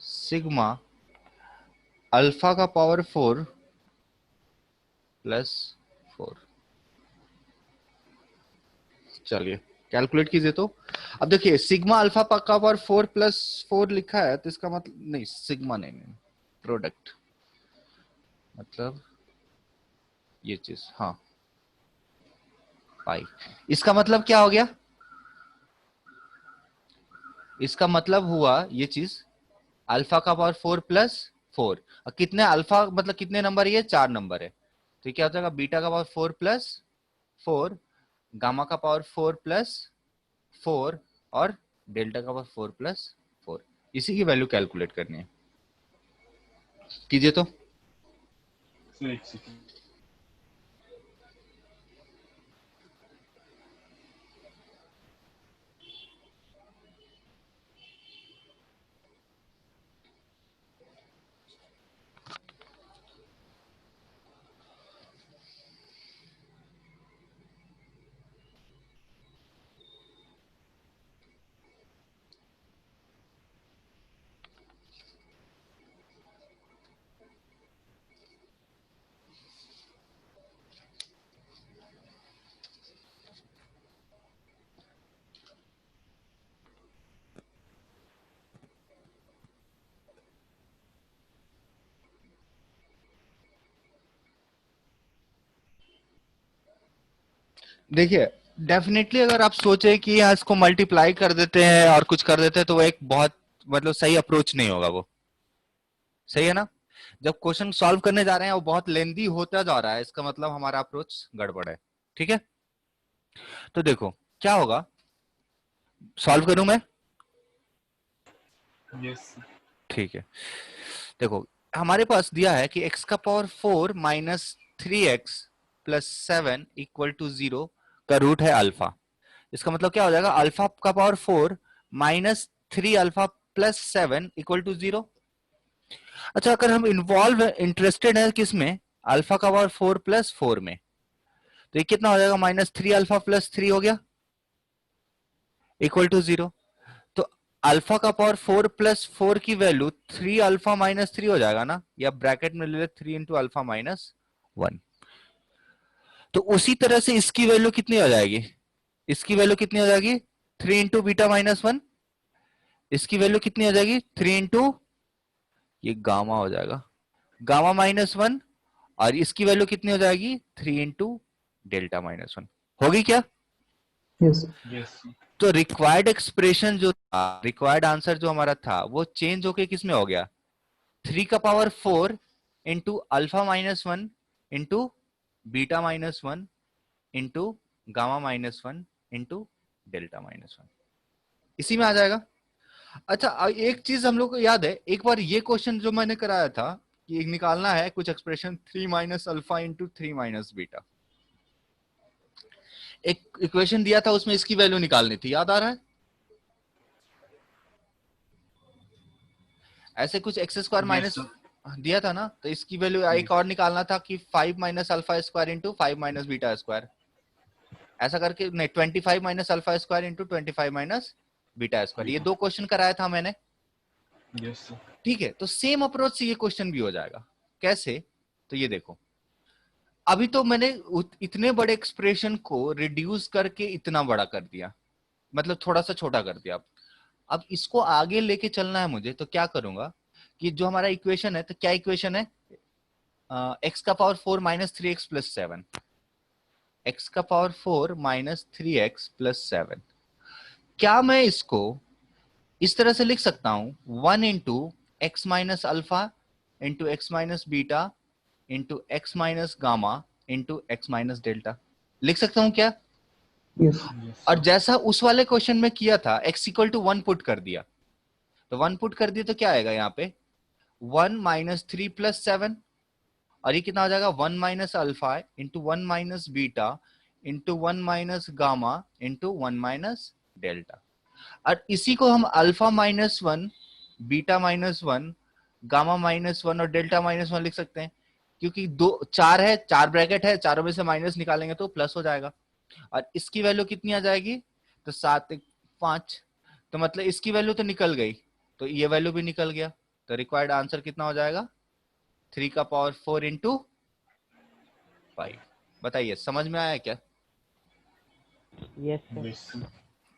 सिग्मा अल्फा का पावर 4 प्लस 4। चलिए कैलकुलेट कीजिए तो। अब देखिए सिग्मा अल्फा का पावर 4 प्लस 4 लिखा है, तो इसका मतलब नहीं, सिग्मा नहीं, प्रोडक्ट मतलब ये चीज, हाँ पाई। इसका मतलब क्या हो गया? इसका मतलब हुआ ये चीज अल्फा का पावर 4 प्लस 4, और कितने अल्फा मतलब कितने नंबर, ये 4 नंबर है, तो क्या हो जाएगा बीटा का पावर 4 प्लस 4, गामा का पावर 4 प्लस 4, और डेल्टा का पावर 4 प्लस 4। इसी की वैल्यू कैलकुलेट करनी है, कीजिए तो। सर एक सेकंड। देखिए डेफिनेटली अगर आप सोचे कि यहाँ इसको मल्टीप्लाई कर देते हैं और कुछ कर देते हैं, तो वो एक बहुत मतलब सही अप्रोच नहीं होगा, वो सही है ना। जब क्वेश्चन सॉल्व करने जा रहे हैं वो बहुत लेंदी होता जा रहा है, इसका मतलब हमारा अप्रोच गड़बड़ है, ठीक है। तो देखो क्या होगा, सॉल्व करूं मैं? यस ठीक है, देखो हमारे पास दिया है कि x का power 4 minus 3x plus 7 equal to 0 का रूट है अल्फा। इसका मतलब क्या हो जाएगा, अल्फा का power 4 minus 3 alpha plus 7 equal to 0। अच्छा, अगर हम इन्वॉल्व इंटरेस्टेड है किसमें, अल्फा का पावर 4 प्लस 4 में, तो ये कितना हो जाएगा, माइनस 3 अल्फा प्लस 3 हो गया इक्वल टू 0। तो अल्फा का पावर 4 प्लस 4 की वैल्यू 3 अल्फा माइनस 3 हो जाएगा ना, या ब्रैकेट में ले ले 3 इंटू अल्फा माइनस 1। तो उसी तरह से इसकी वैल्यू कितनी हो जाएगी, इसकी वैल्यू कितनी हो जाएगी 3 इंटू बीटा माइनस 1। इसकी वैल्यू कितनी हो जाएगी 3 इंटू, ये गामा हो जाएगा गामा माइनस 1, और इसकी वैल्यू कितनी हो जाएगी 3 इंटू डेल्टा माइनस 1। होगी क्या? यस। यस तो रिक्वायर्ड एक्सप्रेशन जो था, रिक्वायर्ड आंसर जो हमारा था, वो चेंज होके किस में हो गया, 3 का power 4 into alpha minus 1 into beta minus 1 into gamma minus 1 into delta minus 1, इसी में आ जाएगा। अच्छा एक चीज हम लोग को याद है, एक बार ये क्वेश्चन जो मैंने कराया था कि निकालना है कुछ expression 3 minus alpha into 3 minus beta, एक इक्वेशन दिया था उसमें इसकी वैल्यू निकालनी थी, याद आ रहा है? ऐसे कुछ x square yes minus sir दिया था ना, तो इसकी वैल्यू एक और निकालना था कि 5 minus alpha square into 5 minus beta square, ऐसा करके नहीं 25 minus alpha square into 25 minus beta square, ये 2 क्वेश्चन कराया था मैंने, यस सर ठीक है। तो सेम अप्रोच से ये क्वेश्चन भी हो जाएगा, कैसे? तो ये देखो, अभी तो मैंने इतने बड़े एक्सप्रेशन को रिड्यूस करके इतना बड़ा कर दिया, मतलब थोड़ा सा छोटा कर दिया। अब इसको आगे लेके चलना है मुझे, तो क्या करूंगा कि जो हमारा इक्वेशन है, तो क्या इक्वेशन है, एक्स का power 4 minus 3x plus 7, x का पावर 4 माइनस 3x प्लस 7। क्या मैं इसको इस तरह से लिख सकता हूं, 1 into x minus alpha into x minus beta into x minus gamma into x minus delta, लिख सकता हूं क्या? यस। यस और सर जैसा उस वाले क्वेश्चन में किया था, x इक्वल टू 1 पुट कर दिया, तो 1 पुट कर दिया तो क्या आएगा यहाँ पे 1 माइनस 3 प्लस 7, और ये कितना हो जाएगा 1 minus alpha into 1 minus beta into 1 minus gamma into 1 minus delta. और इसी को हम alpha minus 1, beta minus 1, gamma minus 1 और डेल्टा माइनस 1 लिख सकते हैं, क्योंकि 4 है, 4 ब्रैकेट है, चारों में से माइनस निकालेंगे तो प्लस हो जाएगा। और इसकी वैल्यू कितनी आ जाएगी, तो 7 1 5, तो मतलब इसकी वैल्यू तो निकल गई, तो ये वैल्यू भी निकल गया, तो रिक्वायर्ड आंसर कितना हो जाएगा 3 का पावर 4 इंटू 5। बताइए समझ में आया क्या? Yes sir. यस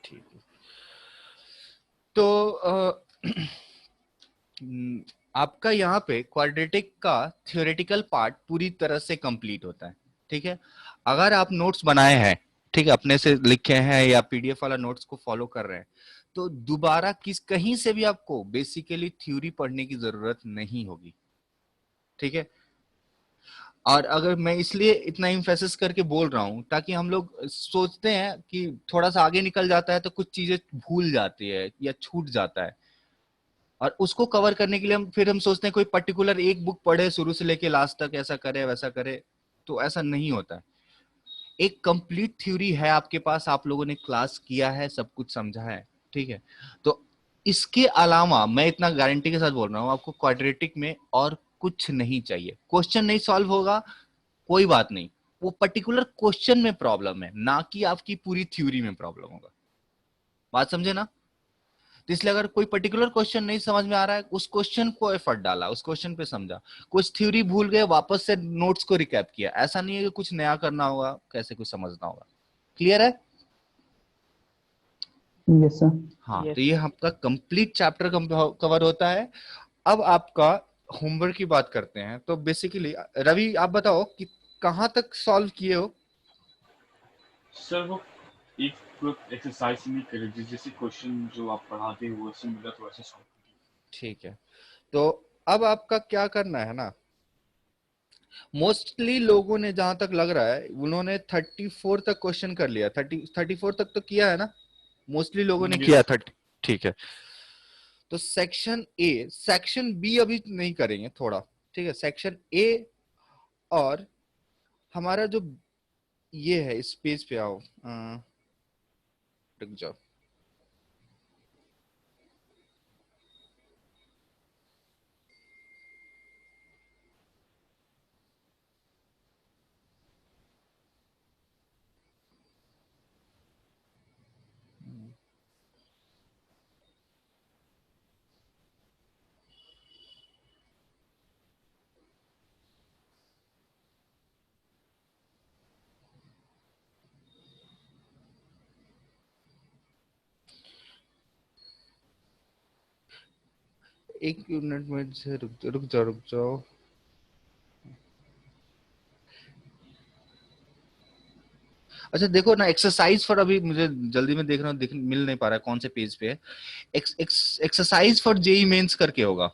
ठीक है। तो आपका यहाँ पे क्वाड्रेटिक का थियोरेटिकल पार्ट पूरी तरह से कंप्लीट होता है। ठीक है, अगर आप नोट्स बनाए हैं, ठीक है, अपने से लिखे हैं या पीडीएफ वाला नोट्स को फॉलो कर रहे हैं, तो दोबारा कहीं से भी आपको बेसिकली थ्योरी पढ़ने की जरूरत नहीं होगी। ठीक है, और अगर मैं इसलिए इतना इम्फेसिस करके बोल रहा हूं ताकि हम लोग सोचते हैं कि थोड़ा सा आगे निकल जाता है तो कुछ चीजें भूल जाती है या छूट जाता है, और उसको कवर करने के लिए हम सोचते हैं कोई पर्टिकुलर एक बुक पढ़े शुरू से लेके लास्ट तक, ऐसा करे वैसा करे, तो ऐसा नहीं होता है। एक कंप्लीट थ्योरी है आपके पास, आप लोगों ने क्लास किया है, सब कुछ समझा है। ठीक है, तो इसके अलावा मैं इतना गारंटी के साथ बोल रहा हूं, आपको क्वाड्रेटिक में और कुछ नहीं चाहिए। क्वेश्चन नहीं सॉल्व होगा, कोई बात नहीं, वो पर्टिकुलर क्वेश्चन में प्रॉब्लम है, ना कि आपकी पूरी थ्योरी में प्रॉब्लम होगा। बात समझे ना? तो इसलिए अगर कोई पर्टिकुलर क्वेश्चन नहीं समझ में आ रहा है, उस क्वेश्चन को एफर्ट डाला, उस क्वेश्चन पे समझा, कुछ थ्योरी भूल गए, वापस से नोट्स को रिकैप किया। ऐसा नहीं है कि कुछ नया करना होगा, कैसे कुछ समझना होगा। क्लियर है? Yes sir. हाँ, Yes. तो ये आपका कंप्लीट चैप्टर कवर होता है। अब आपका होमवर्क की बात करते हैं। तो बेसिकली रवि, आप बताओ कि कहाँ तक सॉल्व किए हो? सर वो एक एक्सरसाइज नहीं करे, जैसे क्वेश्चन जो आप पढ़ाते हो वैसे मिला तो वैसे सॉल्व कीजिए। ठीक है, तो अब आपका क्या करना है ना, मोस्टली लोगों ने, जहां तक लग रहा है, उन्होंने 34 तक क्वेश्चन कर लिया। 34 तक तो किया है ना, मोस्टली लोगों ने किया यस 30। ठीक है, तो सेक्शन ए, सेक्शन बी अभी नहीं करेंगे थोड़ा। ठीक है, सेक्शन ए और हमारा जो ये है, इस पेज पे आओ, रुक जाओ। एक मिनट में से रुक जाओ। अच्छा देखो ना, एक्सरसाइज फॉर, अभी मुझे जल्दी में देख रहा हूँ, मिल नहीं पा रहा है कौन से पेज पे है। एक्सरसाइज फॉर जेई मेंस करके होगा,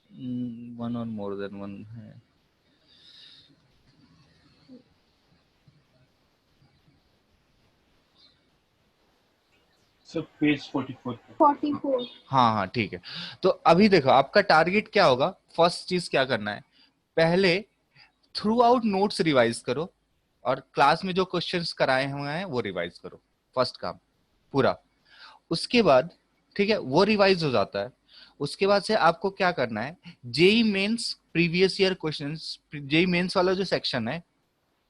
वन और मोर देन वन है। सर पेज 44 पे। 44. हाँ हाँ ठीक है, तो अभी देखो आपका टारगेट क्या होगा। फर्स्ट चीज क्या करना है, पहले थ्रू आउट नोट्स रिवाइज करो, और क्लास में जो क्वेश्चंस कराए हुए हैं वो रिवाइज करो। फर्स्ट काम पूरा। उसके बाद ठीक है, वो रिवाइज हो जाता है। उसके बाद से आपको क्या करना है, JEE Mains previous year questions, JEE Mains वाला जो सेक्शन है,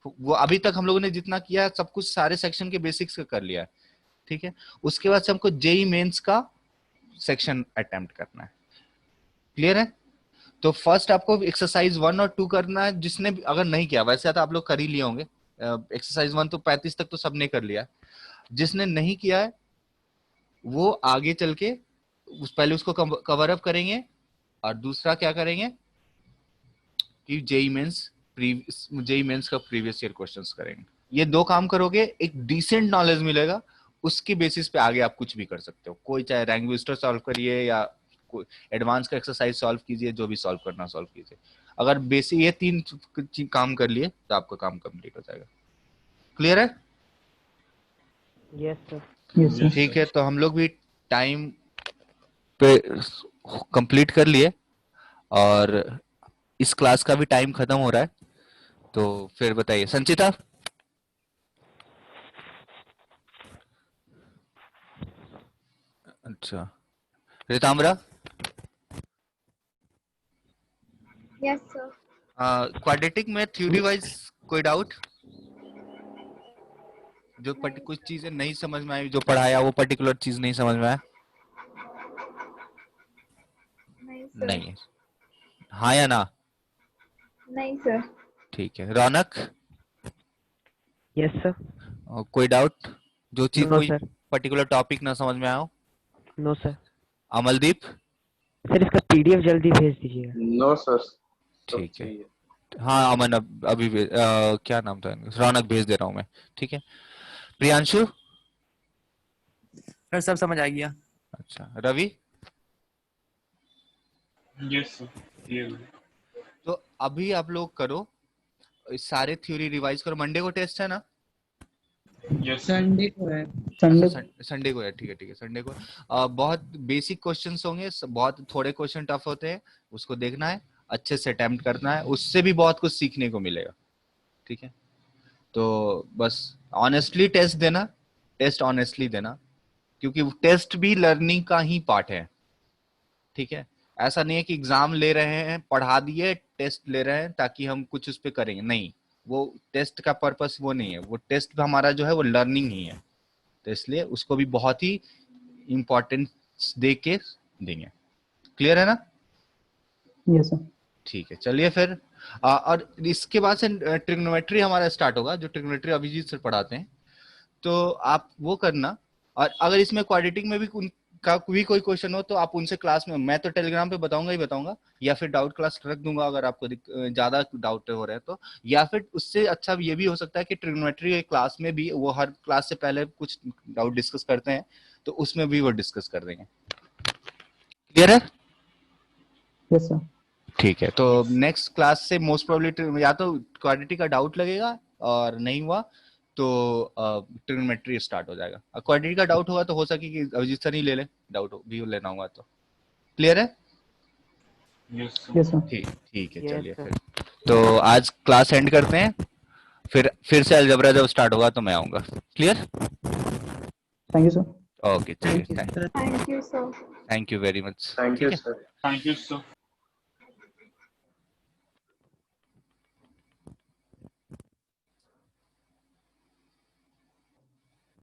वो अभी तक हम लोगों ने जितना किया है सब कुछ सारे सेक्शन के बेसिक्स का कर लिया है। ठीक है, उसके बाद से हमको जेई मेंस का सेक्शन अटेम्प्ट करना है। क्लियर है? तो फर्स्ट आपको एक्सरसाइज 1 और 2 करना है। जिसने अगर नहीं किया, वैसे तो आप लोग कर ही लिए होंगे, एक्सरसाइज 1 तो 35 तक तो सबने कर लिया। जिसने नहीं किया है वो आगे चल के पहले उसको कवर अप करेंगे, और दूसरा क्या करेंगे कि जेई मेंस का प्रीवियस ईयर क्वेश्चंस करेंगे। ये दो काम करोगे, एक डिसेंट नॉलेज मिलेगा। उसकी बेसिस पे आगे आप कुछ भी कर सकते हो, कोई चाहे रैंक बूस्टर सॉल्व करिए या कोई एडवांस का एक्सरसाइज सॉल्व कीजिए, जो भी सॉल्व करना सॉल्व कीजिए। अगर बेसिक ये 3 काम कर लिए तो आपका काम कंप्लीट हो जाएगा। क्लियर है? Yes, sir. Yes sir. ठीक है, तो हम लोग भी टाइम पे कंप्लीट कर लिए, और इस क्लास का भी टाइम खत्म हो रहा है। तो फिर बताइए संचिता। अच्छा, रिताम्बरा, Yes, sir. क्वाड्रेटिक में थ्योरी वाइज कोई डाउट? जो कुछ चीजें नहीं समझ में आई, जो पढ़ाया वो पर्टिकुलर चीज नहीं समझ में आया? नहीं सर. नहीं, हाँ या ना? नहीं सर. ठीक है, रौनक, Yes, sir. कोई डाउट? जो चीज नो कोई सर, पर्टिकुलर टॉपिक ना समझ में आया हो? No sir. अमलदीप? सर इसका पीडीएफ जल्दी भेज दीजिएगा। नो सर, सब ठीक है, चाहिए। हाँ अमन अभी क्या नाम था इनका? रौनक भेज दे रहा हूँ मैं, ठीक है। प्रियांशु? सर सब समझ आ गया। अच्छा, रवि? यस सर, ये तो अभी आप लोग करो, सारे थ्योरी रिवाइज करो। मंडे को टेस्ट है ना? यस संडे को है। संडे संडे को है, ठीक है ठीक है, संडे को। बहुत बेसिक क्वेश्चंस होंगे, बहुत थोड़े क्वेश्चन टफ होते हैं, उसको देखना है, अच्छे से अटेम्प्ट करना है, उससे भी बहुत कुछ सीखने को मिलेगा, ठीक है। तो बस ऑनेस्टली टेस्ट देना, टेस्ट ऑनेस्टली देना, क्योंकि टेस्ट भी लर्निंग का ही पार्ट है, ठीक है। ऐसा नहीं है कि एग्जाम ले रहे हैं, पढ़ा दिए, टेस्ट ले रहे हैं ताकि हम कुछ उस पर करेंगे, नहीं। वो टेस्ट का पर्पस वो नहीं है, वो टेस्ट हमारा जो है वो लर्निंग ही है, तो इसलिए उसको भी बहुत ही इम्पोर्टेंस दे के देंगे। क्लियर है ना? Yes sir. ठीक है, चलिए फिर। और इसके बाद से ट्रिग्नोमेट्री हमारा स्टार्ट होगा, जो ट्रिग्नोमेट्री अभिजीत सर पढ़ाते हैं, तो आप वो करना। और अगर इसमें क्वाड्रेटिक में भी उनका भी कोई क्वेश्चन हो तो आप उनसे क्लास में, मैं तो टेलीग्राम पे बताऊंगा ही बताऊंगा, या फिर डाउट क्लास रख दूंगा अगर आपको ज्यादा डाउट हो रहा है तो। या फिर उससे अच्छा ये भी हो सकता है कि ट्रिग्नोमेट्री क्लास में भी वो हर क्लास से पहले कुछ डाउट डिस्कस करते हैं, तो उसमें भी वो डिस्कस कर देंगे। क्लियर है? Yes sir. ठीक है, तो नेक्स्ट क्लास से मोस्ट प्रोबेबली या तो क्वाड्रेटिक का डाउट लगेगा, और नहीं हुआ तो ट्रिग्नोमेट्री स्टार्ट हो जाएगा। क्वाड्रेटिक का डाउट होगा तो हो सके कि अभिजीत सर ही ले ले, डाउट भी लेना होगा तो। क्लियर है? Yes yes sir. ठीक ठीक है, Yes, चलिए sir. फिर तो आज क्लास एंड करते हैं, फिर से अलजबरा जब स्टार्ट होगा तो मैं आऊंगा। Clear? Thank you sir. Okay, चलिए, Thank you, sir. Thank you very much. Thank you sir. Thank you sir.